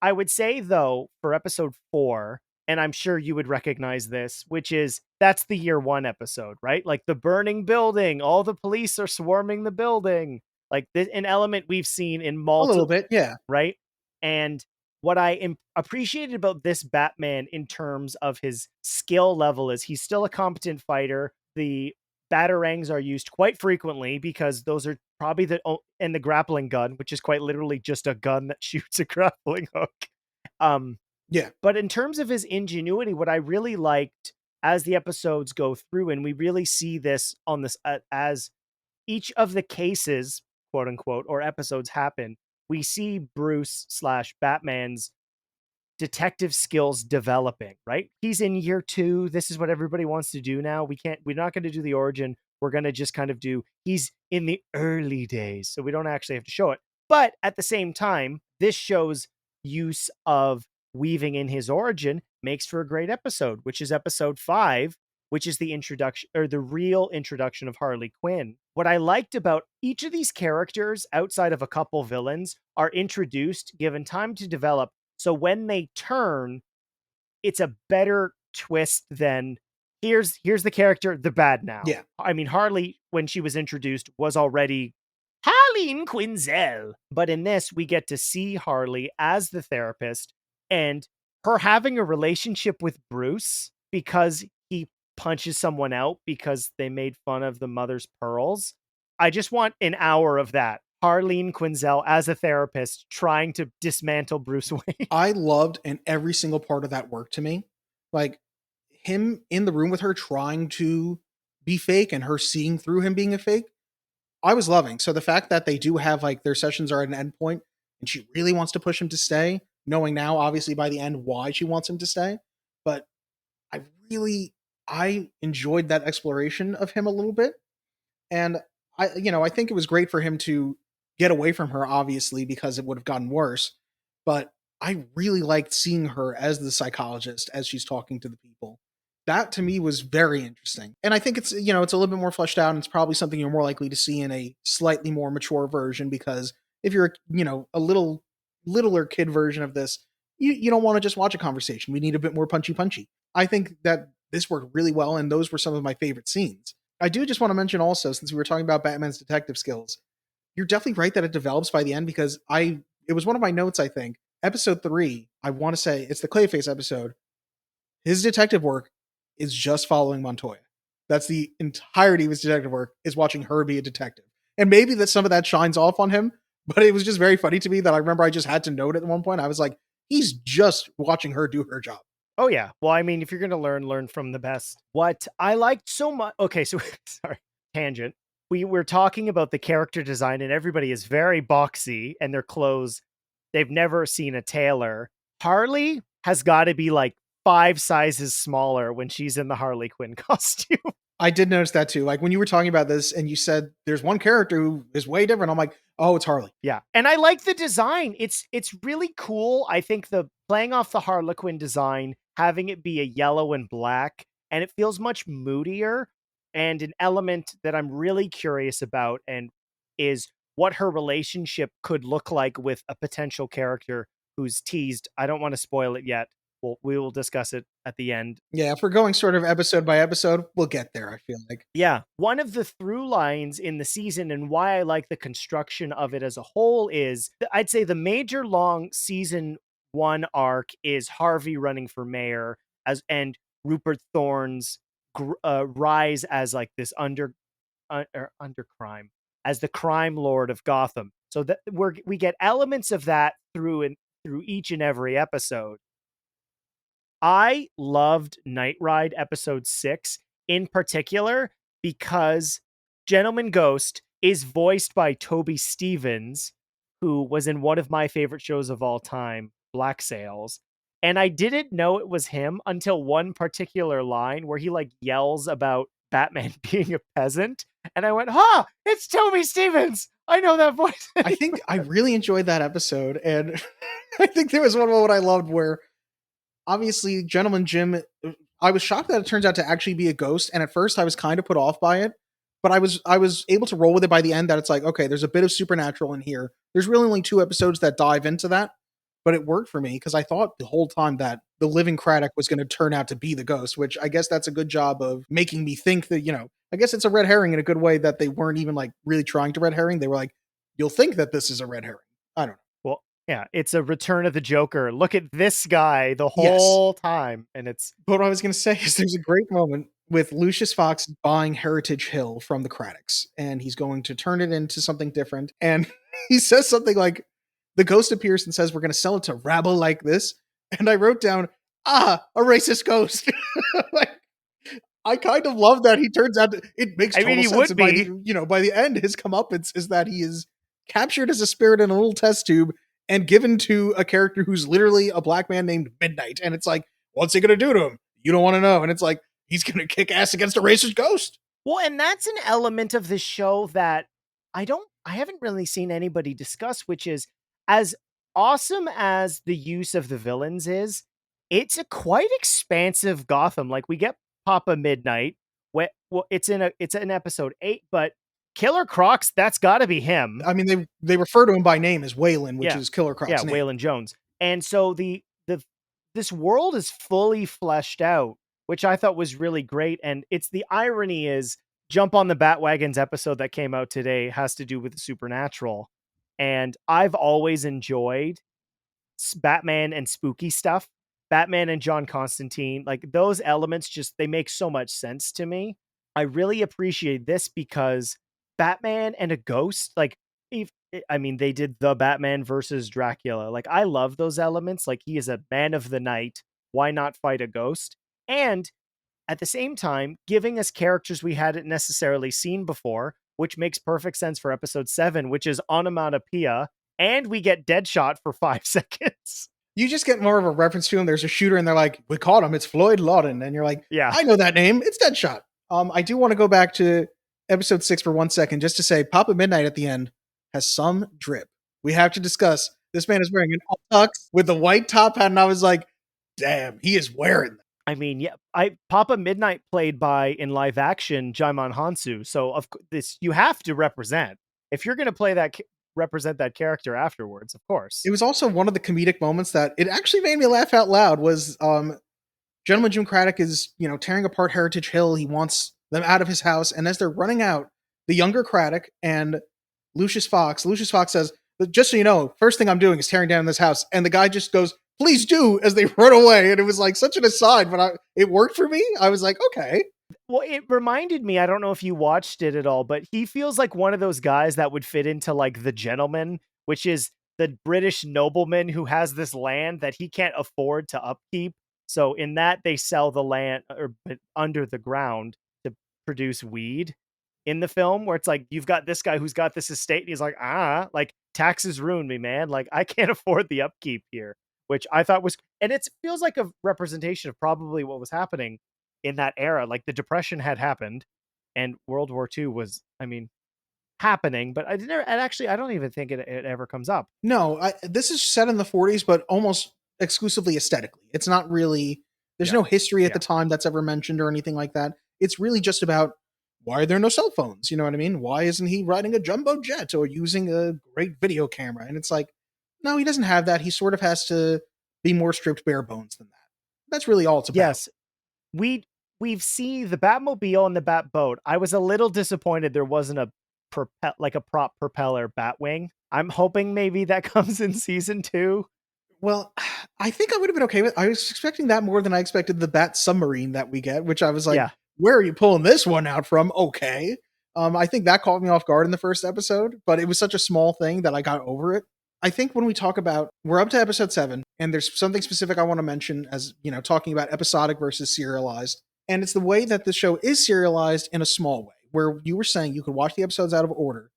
I would say, though, for episode 4, and I'm sure you would recognize this, which is that's the year 1 episode, right? Like the burning building, all the police are swarming the building. Like an element we've seen in A little multiple, bit, yeah. right? And what I appreciated about this Batman in terms of his skill level is he's still a competent fighter. The batarangs are used quite frequently because those are probably and the grappling gun, which is quite literally just a gun that shoots a grappling hook. Yeah. But in terms of his ingenuity, what I really liked as the episodes go through, and we really see this on this as each of the cases, quote unquote, or episodes happen, we see Bruce / Batman's detective skills developing, right? He's in year 2. This is what everybody wants to do now. We're not going to do the origin. We're going to just kind of he's in the early days. So we don't actually have to show it. But at the same time, this show's use of weaving in his origin makes for a great episode, which is episode 5, which is the introduction or the real introduction of Harley Quinn. What I liked about each of these characters, outside of a couple villains, are introduced, given time to develop. So when they turn, it's a better twist than here's the character, the bad now. Yeah. I mean, Harley, when she was introduced, was already Harleen Quinzel. But in this, we get to see Harley as the therapist and her having a relationship with Bruce because he punches someone out because they made fun of the mother's pearls. I just want an hour of that. Harleen Quinzel as a therapist trying to dismantle Bruce Wayne. I loved, and every single part of that worked to me. Like him in the room with her trying to be fake and her seeing through him being a fake. I was loving. So the fact that they do have like their sessions are at an end point and she really wants to push him to stay, knowing now obviously by the end why she wants him to stay. But I enjoyed that exploration of him a little bit. And I think it was great for him to get away from her, obviously, because it would have gotten worse. But I really liked seeing her as the psychologist as she's talking to the people. That to me was very interesting. And I think it's a little bit more fleshed out and it's probably something you're more likely to see in a slightly more mature version because if you're, a littler kid version of this, you don't want to just watch a conversation. We need a bit more punchy. I think that this worked really well and those were some of my favorite scenes. I do just want to mention also, since we were talking about Batman's detective skills, you're definitely right that it develops by the end because it was one of my notes, I think. Episode 3, I want to say, it's the Clayface episode. His detective work is just following Montoya. That's the entirety of his detective work, is watching her be a detective. And maybe that some of that shines off on him, but it was just very funny to me that I remember I just had to note it at one point. I was like, he's just watching her do her job. Oh, yeah. Well, I mean, if you're going to learn from the best. What I liked so much. Okay, so sorry, tangent. We were talking about the character design, and everybody is very boxy, and their clothes, they've never seen a tailor. Harley has got to be like 5 sizes smaller when she's in the Harley Quinn costume. I did notice that too. Like when you were talking about this and you said there's one character who is way different, I'm like, oh, it's Harley. Yeah. And I like the design. It's really cool. I think the playing off the Harlequin design, having it be a yellow and black, and it feels much moodier. And an element that I'm really curious about and is what her relationship could look like with a potential character who's teased. I don't want to spoil it yet. We will discuss it at the end. Yeah, if we're going sort of episode by episode, we'll get there, I feel like. Yeah. One of the through lines in the season and why I like the construction of it as a whole is, I'd say the major long season 1 arc is Harvey running for mayor and Rupert Thorne's rise as like this under crime, as the crime lord of Gotham. So that we get elements of that through each and every episode. I loved Night Ride episode 6. in particular because Gentleman Ghost is voiced by Toby Stephens, who was in one of my favorite shows of all time, Black Sails. And I didn't know it was him until one particular line where he like yells about Batman being a peasant. And I went, it's Toby Stephens. I know that voice. I think I really enjoyed that episode. And I think there was one moment I loved where obviously Gentleman Jim, I was shocked that it turns out to actually be a ghost. And at first I was kind of put off by it, but I was able to roll with it by the end that it's like, okay, there's a bit of supernatural in here. There's really only 2 episodes that dive into that, but it worked for me because I thought the whole time that the living Craddock was going to turn out to be the ghost, which I guess that's a good job of making me think that, I guess it's a red herring in a good way that they weren't even like really trying to red herring. They were like, you'll think that this is a red herring. I don't know. Well, yeah, it's a return of the Joker. Look at this guy the Yes. whole time. And it's But what I was going to say is there's a great moment with Lucius Fox buying Heritage Hill from the Craddocks, and he's going to turn it into something different. And he says something like, the ghost appears and says, we're going to sell it to rabble like this. And I wrote down, a racist ghost. Like, I kind of love that he turns out to, it makes total he sense. would And by be. by the end, his comeuppance is that he is captured as a spirit in a little test tube and given to a character who's literally a black man named Midnight. And it's like, what's he going to do to him? You don't want to know. And it's like, he's going to kick ass against a racist ghost. Well, and that's an element of the show that I haven't really seen anybody discuss, which is as awesome as the use of the villains is, it's a quite expansive Gotham. Like we get Papa Midnight, well, it's in episode 8, but Killer Croc's, that's got to be him. I mean, they refer to him by name as Waylon, which is Killer Croc's name. Waylon Jones. And so this world is fully fleshed out, which I thought was really great. And it's the irony is Jump on the Batwagons episode that came out today has to do with the supernatural. And I've always enjoyed Batman and spooky stuff. Batman and John Constantine, like those elements just, they make so much sense to me. I really appreciate this because Batman and a ghost, like, they did the Batman versus Dracula. Like, I love those elements. Like, he is a man of the night. Why not fight a ghost? And at the same time, giving us characters we hadn't necessarily seen before, which makes perfect sense for episode 7, which is onomatopoeia, and we get Deadshot for 5 seconds. You just get more of a reference to him. There's a shooter, and they're like, we caught him. It's Floyd Lawton. And you're like, yeah, I know that name. It's Deadshot. I do want to go back to episode 6 for 1 second, just to say Papa Midnight at the end has some drip. We have to discuss. This man is wearing an all tux with the white top hat, and I was like, damn, he is wearing that. I mean, yeah, Papa Midnight played by in live action Jaimon Hansu. So of this, you have to represent if you're going to play that represent that character afterwards. Of course, it was also one of the comedic moments that it actually made me laugh out loud. Was Gentleman Jim Craddock is tearing apart Heritage Hill. He wants them out of his house, and as they're running out, the younger Craddock and Lucius Fox says, "Just so you know, first thing I'm doing is tearing down this house," and the guy just goes, please do, as they run away. And it was like such an aside, but it worked for me. I was like, okay. Well, it reminded me, I don't know if you watched it at all, but he feels like one of those guys that would fit into like The Gentleman, which is the British nobleman who has this land that he can't afford to upkeep. So in that, they sell the land under the ground to produce weed in the film, where it's like, you've got this guy who's got this estate, and he's like, like taxes ruined me, man. Like I can't afford the upkeep here. Which I thought was, and it feels like a representation of probably what was happening in that era. Like the Depression had happened and World War II was, happening, but I don't even think it ever comes up. No, this is set in the 40s, but almost exclusively aesthetically. It's not really, there's no history at the time that's ever mentioned or anything like that. It's really just about why are there no cell phones? You know what I mean? Why isn't he riding a jumbo jet or using a great video camera? And it's like, no, he doesn't have that. He sort of has to be more stripped bare bones than that. That's really all it's about. Yes. We've seen the Batmobile and the Batboat. I was a little disappointed there wasn't a prop propeller Batwing. I'm hoping maybe that comes in season 2. Well, I think I would have been okay with. I was expecting that more than I expected the Bat submarine that we get, which I was like, where are you pulling this one out from? Okay. I think that caught me off guard in the first episode, but it was such a small thing that I got over it. I think when we talk about, we're up to episode 7, and there's something specific I want to mention as, talking about episodic versus serialized. And it's the way that the show is serialized in a small way, where you were saying you could watch the episodes out of order,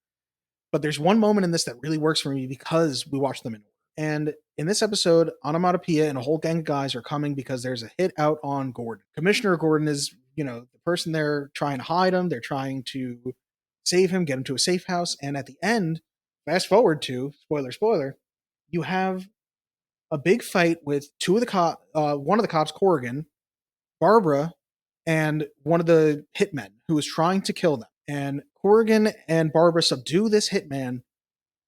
but there's one moment in this that really works for me because we watch them in order. And in this episode, Onomatopoeia and a whole gang of guys are coming because there's a hit out on Gordon. Commissioner Gordon is, the person they're trying to hide him. They're trying to save him, get him to a safe house. And at the end, fast forward to, spoiler, you have a big fight with one of the cops, Corrigan, Barbara, and one of the hitmen who is trying to kill them. And Corrigan and Barbara subdue this hitman.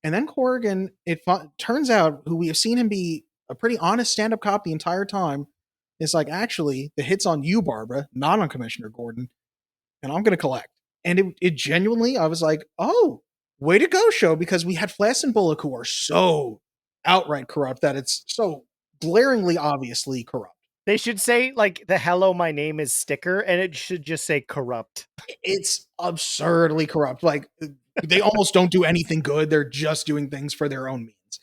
And then Corrigan, turns out, who we have seen him be a pretty honest stand up cop the entire time, is like, actually, the hit's on you, Barbara, not on Commissioner Gordon, and I'm going to collect. And it genuinely, I was like, oh, way to go, show, because we had Flass and Bullock who are so outright corrupt that it's so glaringly, obviously corrupt. They should say, like, the hello, my name is sticker, and it should just say corrupt. It's absurdly corrupt. Like, they almost don't do anything good. They're just doing things for their own means.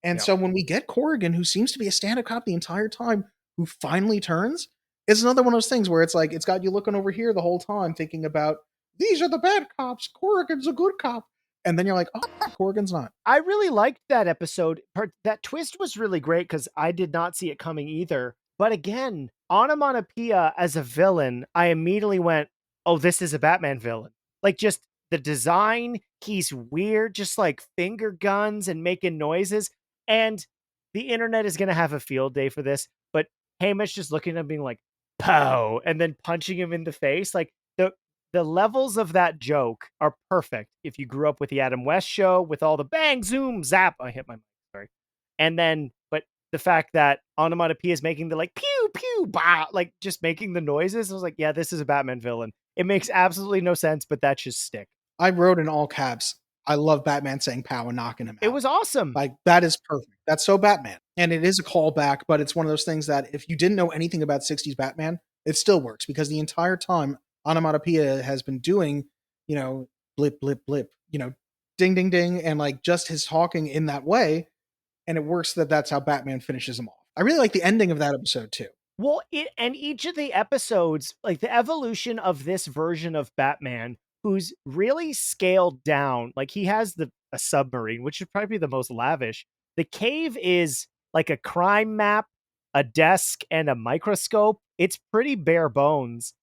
And Yeah. so when we get Corrigan, who seems to be a stand-up cop the entire time, who finally turns, it's another one of those things where it's like, it's got you looking over here the whole time, thinking about, these are the bad cops. Corrigan's a good cop. And then you're like, oh, Corrigan's not. I really liked that episode. That twist was really great because I did not see it coming either. But again, Onomatopoeia as a villain, I immediately went, oh, this is a Batman villain. Like, just the design, he's weird, just like finger guns and making noises. And the internet is going to have a field day for this. But Hamish just looking at him being like, pow, and then punching him in the face. Like, the levels of that joke are perfect if you grew up with the Adam West show with all the bang, zoom, zap. I hit my mic, sorry. And then, but the fact that Onomatopoeia is making the like pew, pew, bah, like just making the noises, I was like, yeah, this is a Batman villain. It makes absolutely no sense, but that should stick. I wrote in all caps, I love Batman saying pow and knocking him out. It was awesome. Like, that is perfect. That's so Batman. And it is a callback, but it's one of those things that if you didn't know anything about 60s Batman, it still works because the entire time Onomatopoeia has been doing, blip, blip, blip, ding, ding, ding, and like just his talking in that way. And it works that's how Batman finishes him off. I really like the ending of that episode too. Well, and each of the episodes, like the evolution of this version of Batman, who's really scaled down. Like he has a submarine, which should probably be the most lavish. The cave is like a crime map, a desk, and a microscope. It's pretty bare bones.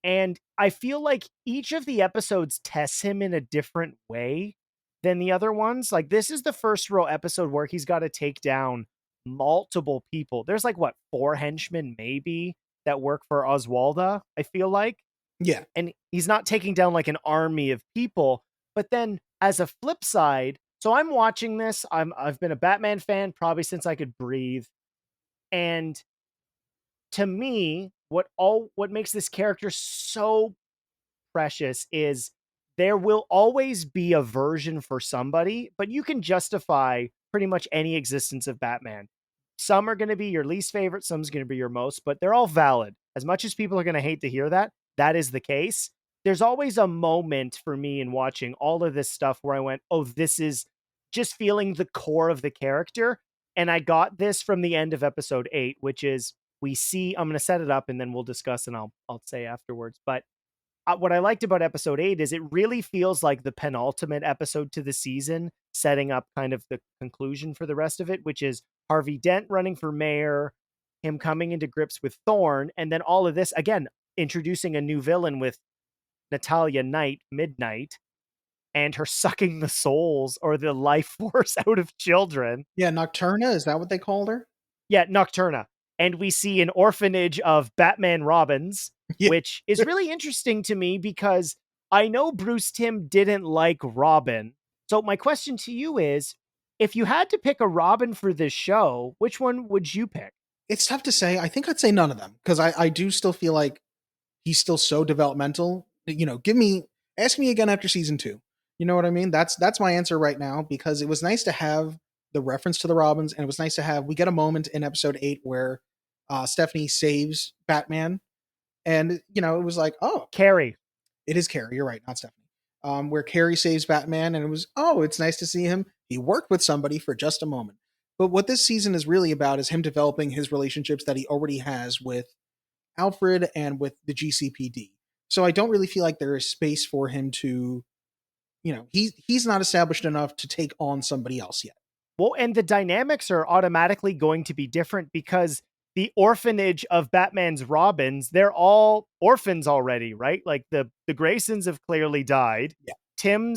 And I feel like each of the episodes tests him in a different way than the other ones. Like this is the first real episode where he's got to take down multiple people. There's like what, 4 henchmen maybe that work for Oswalda, I feel like. Yeah. And he's not taking down like an army of people. But then as a flip side, so I'm watching this. I've been a Batman fan probably since I could breathe. And to me, what makes this character so precious is there will always be a version for somebody, but you can justify pretty much any existence of Batman. Some are going to be your least favorite, some's going to be your most, but they're all valid. As much as people are going to hate to hear that, that is the case. There's always a moment for me in watching all of this stuff where I went, oh, this is just feeling the core of the character. And I got this from the end of episode 8, which is we see, I'm going to set it up and then we'll discuss and I'll say afterwards. But what I liked about episode 8 is it really feels like the penultimate episode to the season, setting up kind of the conclusion for the rest of it, which is Harvey Dent running for mayor, him coming into grips with Thorne, and then all of this, again, introducing a new villain with Natalia Knight, Midnight, and her sucking the souls or the life force out of children. Yeah, Nocturna, is that what they called her? Yeah, Nocturna. And we see an orphanage of Batman Robins, which is really interesting to me because I know Bruce Timm didn't like Robin. So my question to you is, if you had to pick a Robin for this show, which one would you pick? It's tough to say. I think I'd say none of them because I do still feel like he's still so developmental. Ask me again after season 2. You know what I mean? That's my answer right now because it was nice to have the reference to the Robins, and it was nice to we get a moment in episode 8 where Stephanie saves Batman, and it was like, oh, Carrie. It is Carrie. You're right, not Stephanie. Where Carrie saves Batman, and it was, oh, it's nice to see him. He worked with somebody for just a moment. But what this season is really about is him developing his relationships that he already has with Alfred and with the GCPD. So I don't really feel like there is space for him to, he's not established enough to take on somebody else yet. Well, and the dynamics are automatically going to be different because the orphanage of Batman's Robins, they're all orphans already, right? Like the Graysons have clearly died. Yeah. Tim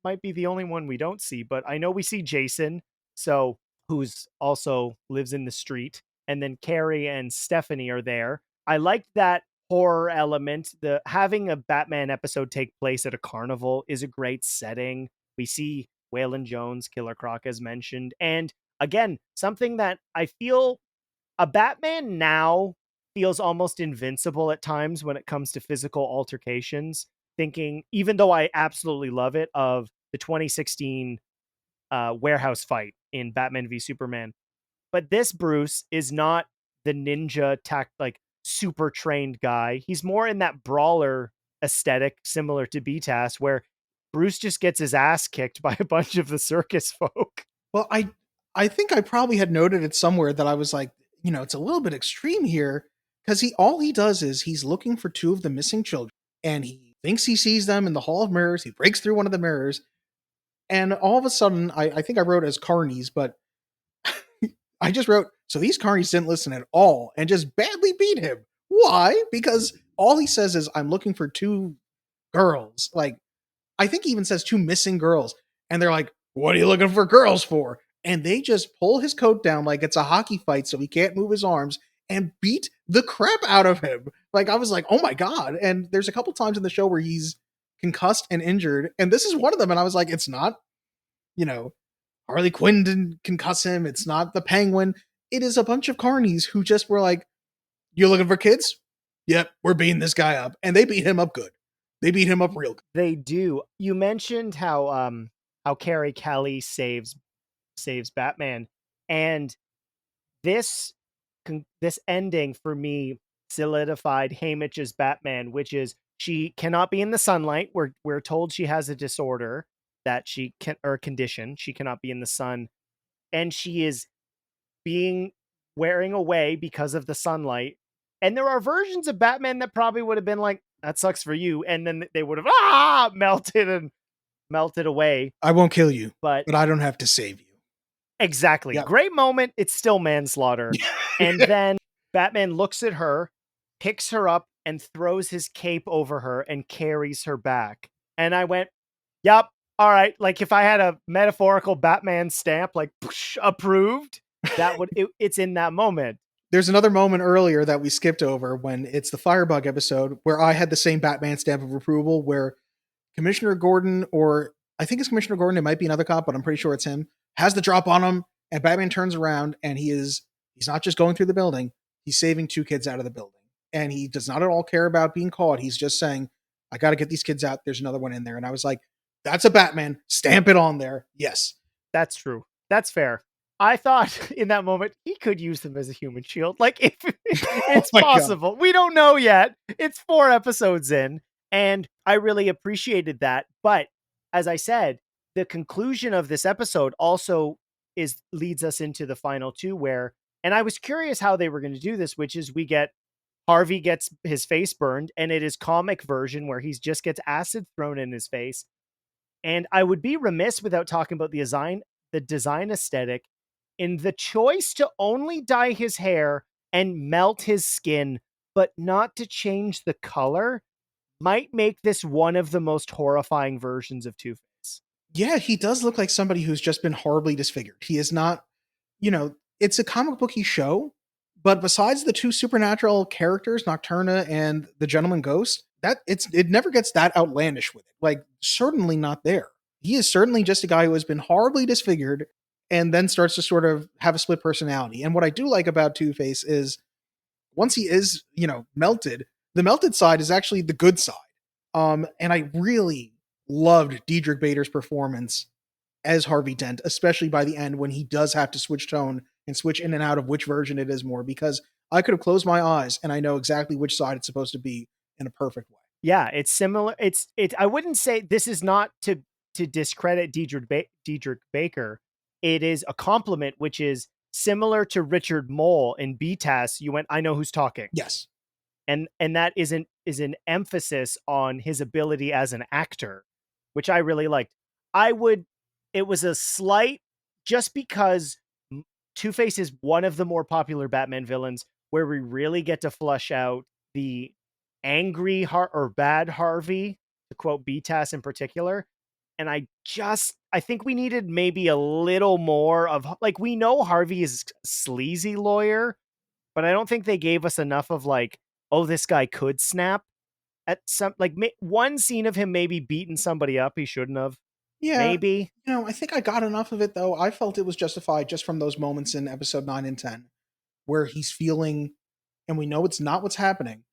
might be the only one we don't see, but I know we see Jason, so who's also lives in the street, and then Carrie and Stephanie are there. I like that horror element. The having a Batman episode take place at a carnival is a great setting. We see Waylon Jones, Killer Croc as mentioned, and again, something that I feel a Batman now feels almost invincible at times when it comes to physical altercations. Thinking, even though I absolutely love it, of the 2016 warehouse fight in Batman v Superman, but this Bruce is not the ninja like super trained guy. He's more in that brawler aesthetic, similar to BTAS, where Bruce just gets his ass kicked by a bunch of the circus folk. Well, I think I probably had noted it somewhere that I was like, it's a little bit extreme here because all he does is he's looking for two of the missing children and he thinks he sees them in the Hall of Mirrors. He breaks through one of the mirrors, and all of a sudden, I think I wrote as carnies, but I just wrote, so these carnies didn't listen at all and just badly beat him. Why? Because all he says is, I'm looking for two girls. Like, I think he even says two missing girls. And they're like, what are you looking for girls for? And they just pull his coat down like it's a hockey fight so he can't move his arms and beat the crap out of him. Like, I was like, oh my God. And there's a couple times in the show where he's concussed and injured. And this is one of them. And I was like, it's not, Harley Quinn didn't concuss him. It's not the Penguin. It is a bunch of carnies who just were like, you looking for kids? Yep, we're beating this guy up. And they beat him up good. They beat him up real good. They do. You mentioned how Carrie Kelly saves Batman, and this this ending for me solidified Haymitch's Batman, which is she cannot be in the sunlight. We're told she has a disorder that she can, or condition, she cannot be in the sun, and she is being wearing away because of the sunlight. And there are versions of Batman that probably would have been like, that sucks for you, and then they would have melted away. I won't kill you, but I don't have to save you. Exactly. Yep. Great moment. It's still manslaughter. And then Batman looks at her, picks her up, and throws his cape over her and carries her back. And I went, yep, all right. Like if I had a metaphorical Batman stamp, like approved, that would it's in that moment. There's another moment earlier that we skipped over when it's the Firebug episode where I had the same Batman stamp of approval where Commissioner Gordon, or I think it's Commissioner Gordon, it might be another cop, but I'm pretty sure it's him, has the drop on him, and Batman turns around and he's not just going through the building, he's saving two kids out of the building. And he does not at all care about being caught. He's just saying, I got to get these kids out. There's another one in there. And I was like, that's a Batman. Stamp it on there. Yes. That's true. That's fair. I thought in that moment he could use them as a human shield. Like if it's possible. God. We don't know yet. It's 4 episodes in, and I really appreciated that. But as I said, the conclusion of this episode also leads us into the final 2 where, and I was curious how they were going to do this, which is Harvey gets his face burned, and it is comic version where he just gets acid thrown in his face. And I would be remiss without talking about the design aesthetic in the choice to only dye his hair and melt his skin, but not to change the color, might make this one of the most horrifying versions of Two-Face. Yeah, he does look like somebody who's just been horribly disfigured. He is not, it's a comic booky show, but besides the 2 supernatural characters, Nocturna and the Gentleman Ghost, it never gets that outlandish with it. Like, certainly not there. He is certainly just a guy who has been horribly disfigured and then starts to sort of have a split personality. And what I do like about Two-Face is once he is, melted, the melted side is actually the good side. And I really loved Diedrich Bader's performance as Harvey Dent, especially by the end when he does have to switch tone and switch in and out of which version it is more, because I could have closed my eyes and I know exactly which side it's supposed to be in a perfect way. Yeah, it's similar. I wouldn't say this is not to discredit Diedrich Baker. It is a compliment, which is similar to Richard Mole in BTAS, you went, I know who's talking. Yes. And that is an emphasis on his ability as an actor, which I really liked. It was a slight, just because Two-Face is one of the more popular Batman villains, where we really get to flush out the angry or bad Harvey, to quote BTAS in particular. And I think we needed maybe a little more of, like, we know Harvey is sleazy lawyer, but I don't think they gave us enough of, like, oh, this guy could snap at some, like, one scene of him maybe beating somebody up he shouldn't have. Yeah. Maybe. I think I got enough of it, though. I felt it was justified just from those moments in episode 9 and 10 where he's feeling, and we know it's not what's happening,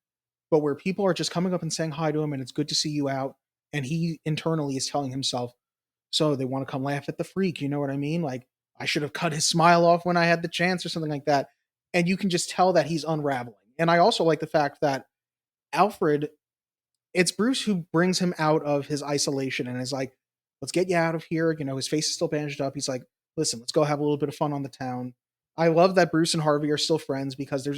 but where people are just coming up and saying hi to him and it's good to see you out. And he internally is telling himself, so they want to come laugh at the freak. You know what I mean? Like, I should have cut his smile off when I had the chance or something like that. And you can just tell that he's unraveling. And I also like the fact that Alfred, it's Bruce who brings him out of his isolation and is like, let's get you out of here. His face is still bandaged up. He's like, listen, let's go have a little bit of fun on the town. I love that Bruce and Harvey are still friends because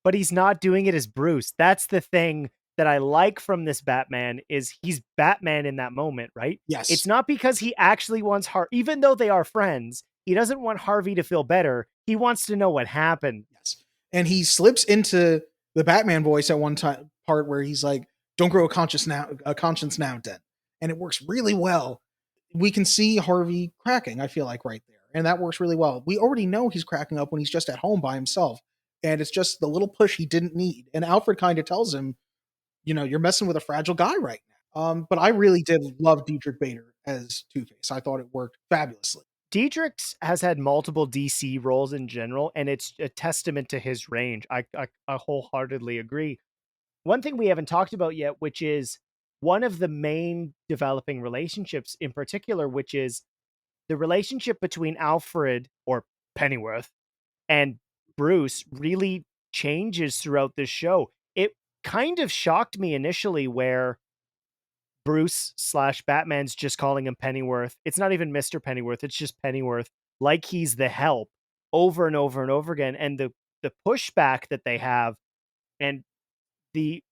But he's not doing it as Bruce. That's the thing that I like from this Batman, is he's Batman in that moment, right? yes, It's not because he actually wants even though they are friends, he doesn't want Harvey to feel better. He wants to know what happened. yes. And he slips into the Batman voice at one time part where he's like, don't grow a conscience now, Den. And it works really well. We can see Harvey cracking, I feel like, right there. And that works really well. We already know he's cracking up when he's just at home by himself. And it's just the little push he didn't need. And Alfred kind of tells him, you're messing with a fragile guy right now. But I really did love Dietrich Bader as Two-Face. I thought it worked fabulously. Dietrich has had multiple DC roles in general, and it's a testament to his range. I wholeheartedly agree. One thing we haven't talked about yet, which is one of the main developing relationships in particular, which is the relationship between Alfred, or Pennyworth, and Bruce, really changes throughout this show. It kind of shocked me initially where Bruce / Batman's just calling him Pennyworth. It's not even Mr. Pennyworth, it's just Pennyworth, like he's the help, over and over and over again. And the pushback that they have, and the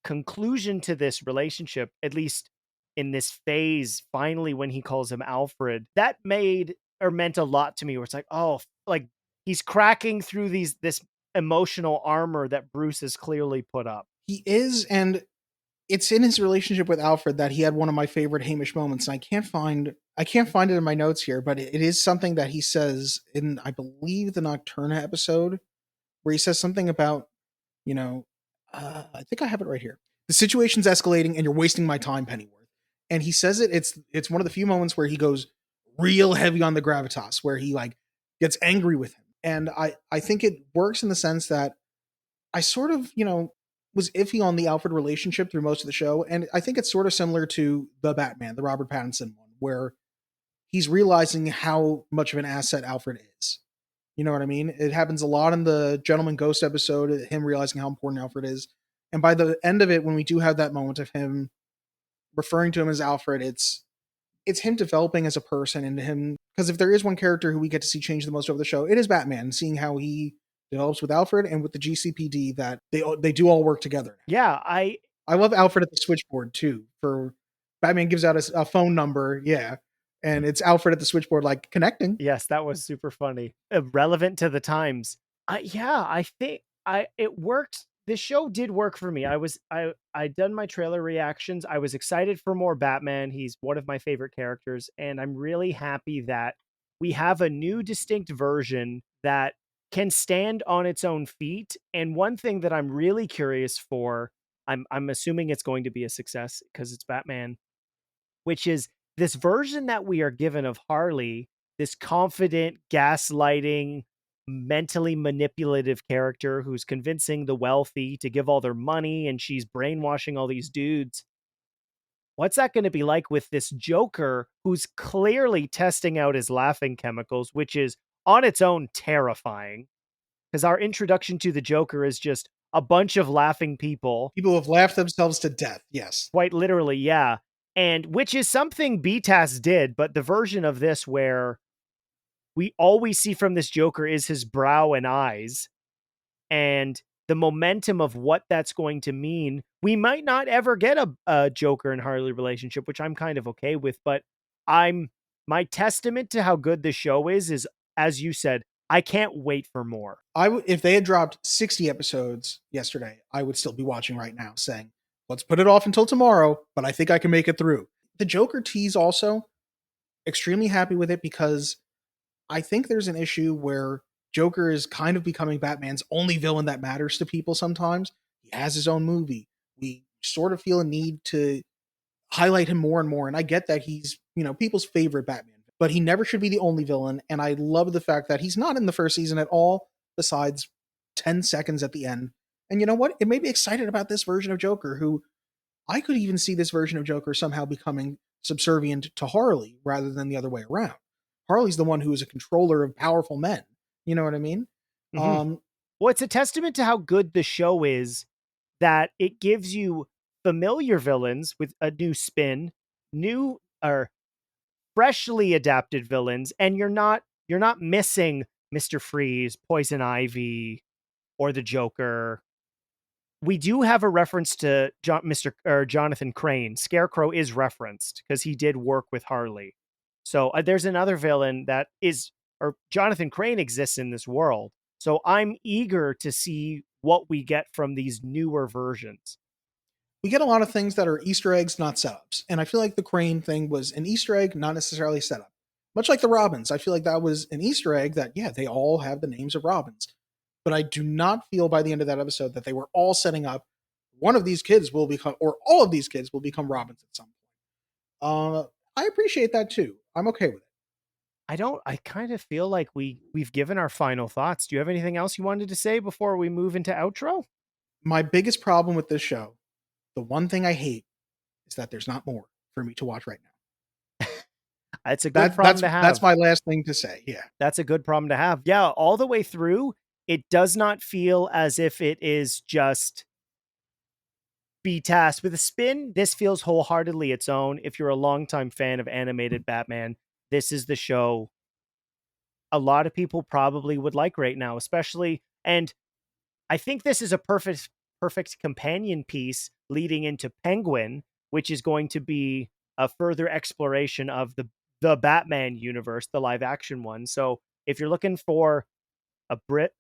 conclusion to this relationship, at least in this phase, finally, when he calls him Alfred, that meant a lot to me, where it's like, oh, like, he's cracking through this emotional armor that Bruce has clearly put up. He is, and it's in his relationship with Alfred that he had one of my favorite Hamish moments. And I can't find it in my notes here, but it is something that he says in, I believe, the Nocturna episode, where he says something about, I think I have it right here. The situation's escalating and you're wasting my time, Pennyworth. And he says it's one of the few moments where he goes real heavy on the gravitas, where he like gets angry with him. And I think it works in the sense that I sort of, was iffy on the Alfred relationship through most of the show. And I think it's sort of similar to the Batman, the Robert Pattinson one, where he's realizing how much of an asset Alfred is. You know what I mean? It happens a lot in the Gentleman Ghost episode, him realizing how important Alfred is. And by the end of it, when we do have that moment of him referring to him as Alfred, it's him developing as a person, and him, because if there is one character who we get to see change the most over the show, it is Batman, seeing how he develops with Alfred and with the GCPD, that they do all work together. Yeah, I love Alfred at the switchboard too. For Batman gives out a phone number, yeah, and it's Alfred at the switchboard, like, connecting. Yes, that was super funny. Relevant to the times. I think it worked. This show did work for me. I'd done my trailer reactions. I was excited for more Batman. He's one of my favorite characters, and I'm really happy that we have a new distinct version that can stand on its own feet. And one thing that I'm really curious for, I'm assuming it's going to be a success because it's Batman, which is this version that we are given of Harley, this confident, gaslighting, mentally manipulative character who's convincing the wealthy to give all their money, and she's brainwashing all these dudes. What's that going to be like with this Joker who's clearly testing out his laughing chemicals, which is on its own terrifying? Because our introduction to the Joker is just a bunch of laughing people. People have laughed themselves to death, yes. Quite literally, yeah. And which is something BTAS did, but the version of this where we always see from this Joker is his brow and eyes, and the momentum of what that's going to mean. We might not ever get a Joker and Harley relationship, which I'm kind of okay with, but my testament to how good the show is, as you said, I can't wait for more. If they had dropped 60 episodes yesterday, I would still be watching right now saying, let's put it off until tomorrow, but I think I can make it through. The Joker tease also, extremely happy with it because I think there's an issue where Joker is kind of becoming Batman's only villain that matters to people sometimes. He has his own movie. We sort of feel a need to highlight him more and more. And I get that he's, people's favorite Batman, but he never should be the only villain. And I love the fact that he's not in the first season at all, besides 10 seconds at the end. And you know what? It made me excited about this version of Joker, who I could even see this version of Joker somehow becoming subservient to Harley rather than the other way around. Harley's the one who is a controller of powerful men. You know what I mean? Mm-hmm. Well, it's a testament to how good the show is that it gives you familiar villains with a new spin, new or freshly adapted villains, and you're not missing Mr. Freeze, Poison Ivy, or the Joker. We do have a reference to Jonathan Crane. Scarecrow is referenced because he did work with Harley. So there's another villain that is, or Jonathan Crane exists in this world. So I'm eager to see what we get from these newer versions. We get a lot of things that are Easter eggs, not setups. And I feel like the Crane thing was an Easter egg, not necessarily a setup. Much like the Robins, I feel like that was an Easter egg that, yeah, they all have the names of Robins. But I do not feel by the end of that episode that they were all setting up one of these kids will become, or all of these kids will become Robins at some point. I appreciate that too. I'm okay with it. I kind of feel like we've given our final thoughts. Do you have anything else you wanted to say before we move into outro? My biggest problem with this show, the one thing I hate, is that there's not more for me to watch right now. It's a good problem to have. That's my last thing to say. Yeah. That's a good problem to have. Yeah, all the way through, it does not feel as if it is just be tasked with a spin. This feels wholeheartedly its own. If you're a longtime fan of animated Batman, this is the show a lot of people probably would like right now, especially. And I think this is a perfect companion piece leading into Penguin, which is going to be a further exploration of the Batman universe, the live action one. So if you're looking for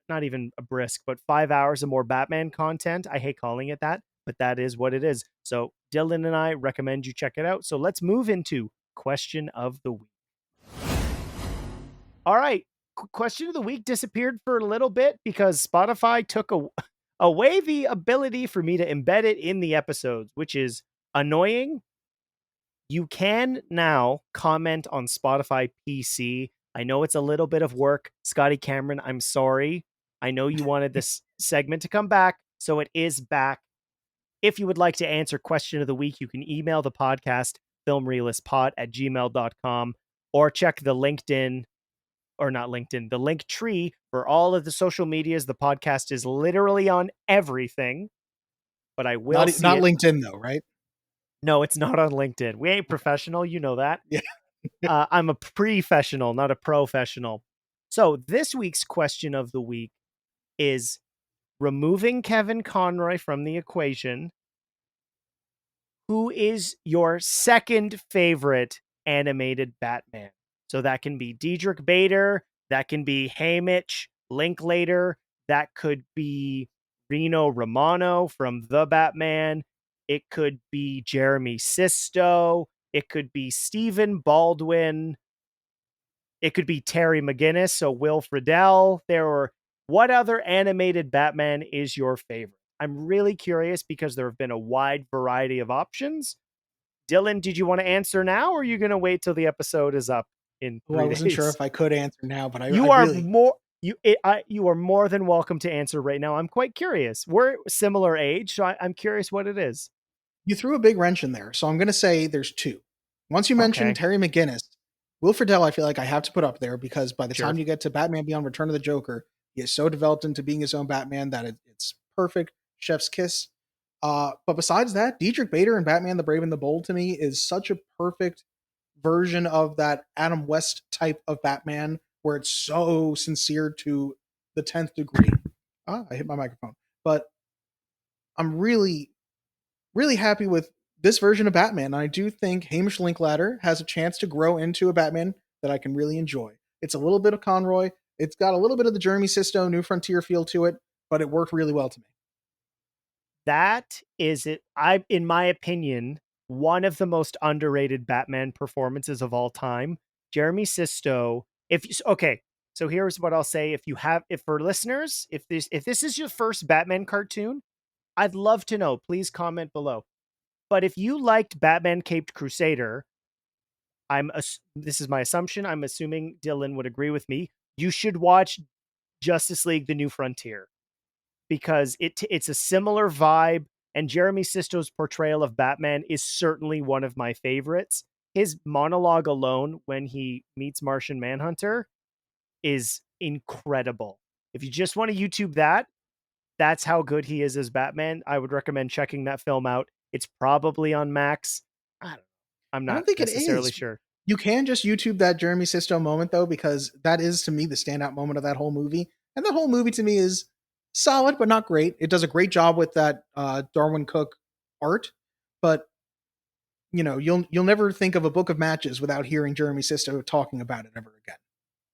not even a brisk, but 5 hours of more Batman content, I hate calling it that, but that is what it is. So Dylan and I recommend you check it out. So let's move into question of the week. All right. Question of the week disappeared for a little bit because Spotify took away the ability for me to embed it in the episodes, which is annoying. You can now comment on Spotify PC. I know it's a little bit of work. Scotty Cameron, I'm sorry. I know you wanted this segment to come back, so it is back. If you would like to answer question of the week, you can email the podcast, filmrealistpod@gmail.com, or check the the link tree for all of the social medias. The podcast is literally on everything, but I will not LinkedIn though, right? No, it's not on LinkedIn. We ain't professional. You know that. Yeah. I'm a professional, not a professional. So this week's question of the week is removing Kevin Conroy from the equation. Who is your second favorite animated Batman? So that can be Diedrich Bader, that can be Haymitch Linklater, that could be Reno Romano from The Batman, it could be Jeremy Sisto, it could be Stephen Baldwin, it could be Terry McGinnis, so Will Friedle. What other animated Batman is your favorite? I'm really curious because there have been a wide variety of options. Dylan, did you want to answer now, or are you going to wait till the episode is up in 3 days? I wasn't sure if I could answer now, but you are more than welcome to answer right now. I'm quite curious. We're similar age, so I'm curious what it is. You threw a big wrench in there, so I'm going to say there's two. Once you mentioned Terry McGinnis, Will Friedle, I feel like I have to put up there because by the time you get to Batman Beyond Return of the Joker, he is so developed into being his own Batman that it's perfect. Chef's kiss. But besides that, Diedrich Bader in Batman the Brave and the Bold to me is such a perfect version of that Adam West type of Batman where it's so sincere to the 10th degree. I hit my microphone. But I'm really, really happy with this version of Batman. I do think Hamish Linklater has a chance to grow into a Batman that I can really enjoy. It's a little bit of Conroy. It's got a little bit of the Jeremy Sisto New Frontier feel to it, but it worked really well to me. That is it. In my opinion, one of the most underrated Batman performances of all time. Jeremy Sisto. Okay, so here's what I'll say: if for listeners, if this is your first Batman cartoon, I'd love to know. Please comment below. But if you liked Batman Caped Crusader, this is my assumption. I'm assuming Dylan would agree with me. You should watch Justice League: The New Frontier, because it's a similar vibe, and Jeremy Sisto's portrayal of Batman is certainly one of my favorites. His monologue alone when he meets Martian Manhunter is incredible. If you just want to YouTube that, that's how good he is as Batman. I would recommend checking that film out. It's probably on Max. I don't know. I'm I not don't think it necessarily is. sure. You can just YouTube that Jeremy Sisto moment though, because that is to me the standout moment of that whole movie. And the whole movie to me is solid but not great. It does a great job with that Darwin Cook art, but you'll never think of a Book of Matches without hearing Jeremy Sisto talking about it ever again.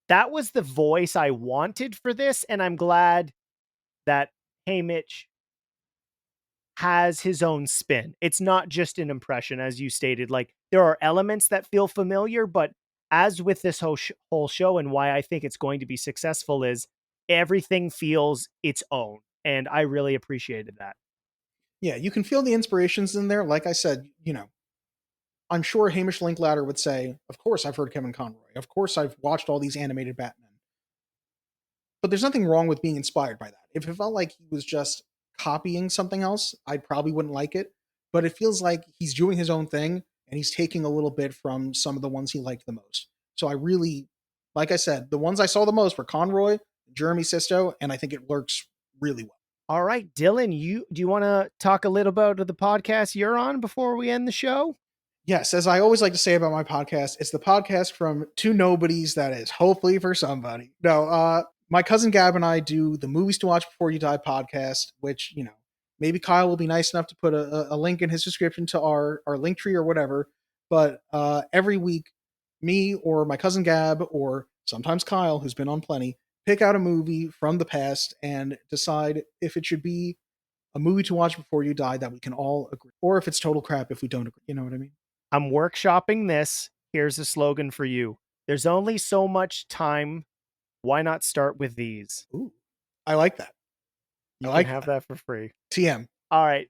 That was the voice I wanted for this, and I'm glad that Haymitch has his own spin. It's not just an impression, as you stated. Like, there are elements that feel familiar, but as with this whole show, and why I think it's going to be successful, is everything feels its own, and I really appreciated that. Yeah, you can feel the inspirations in there. Like I said, I'm sure Hamish Linklater would say, of course I've heard Kevin Conroy. Of course I've watched all these animated Batman. But there's nothing wrong with being inspired by that. If it felt like he was just copying something else, I probably wouldn't like it. But it feels like he's doing his own thing and he's taking a little bit from some of the ones he liked the most. So I really, like I said, the ones I saw the most were Conroy, Jeremy Sisto, and I think it works really well. All right, Dylan, do you want to talk a little about the podcast you're on before we end the show? Yes, as I always like to say about my podcast, it's the podcast from two nobodies that is hopefully for somebody. No, my cousin Gab and I do the Movies to Watch Before You Die podcast, which, maybe Kyle will be nice enough to put a link in his description to our link tree or whatever. But every week, me or my cousin Gab, or sometimes Kyle, who's been on plenty, pick out a movie from the past and decide if it should be a movie to watch before you die that we can all agree, or if it's total crap if we don't agree. You know what I mean? I'm workshopping this. Here's a slogan for you. There's only so much time. Why not start with these? Ooh, I like that. You can have that for free. TM. All right.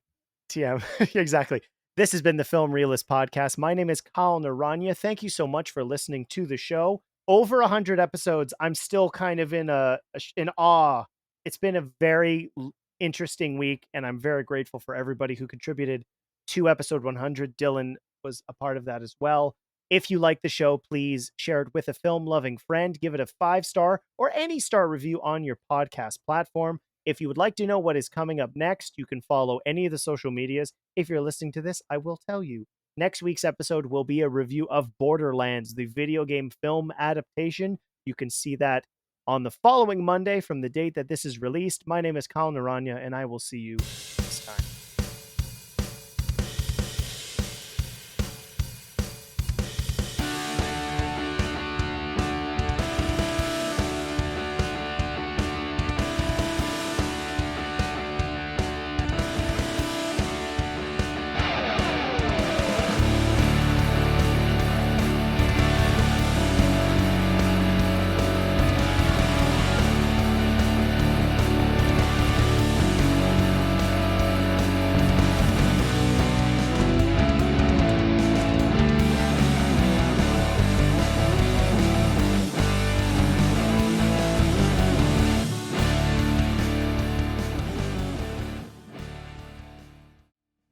TM. Exactly. This has been the Film Realist Podcast. My name is Kyle Naranya. Thank you so much for listening to the show. Over 100 episodes. I'm still kind of in awe. It's been a very interesting week, and I'm very grateful for everybody who contributed to episode 100. Dylan was a part of that as well. If you like the show, please share it with a film-loving friend. Give it a 5-star or any star review on your podcast platform. If you would like to know what is coming up next, you can follow any of the social medias. If you're listening to this, I will tell you. Next week's episode will be a review of Borderlands, the video game film adaptation. You can see that on the following Monday from the date that this is released. My name is Kyle Naranya, and I will see you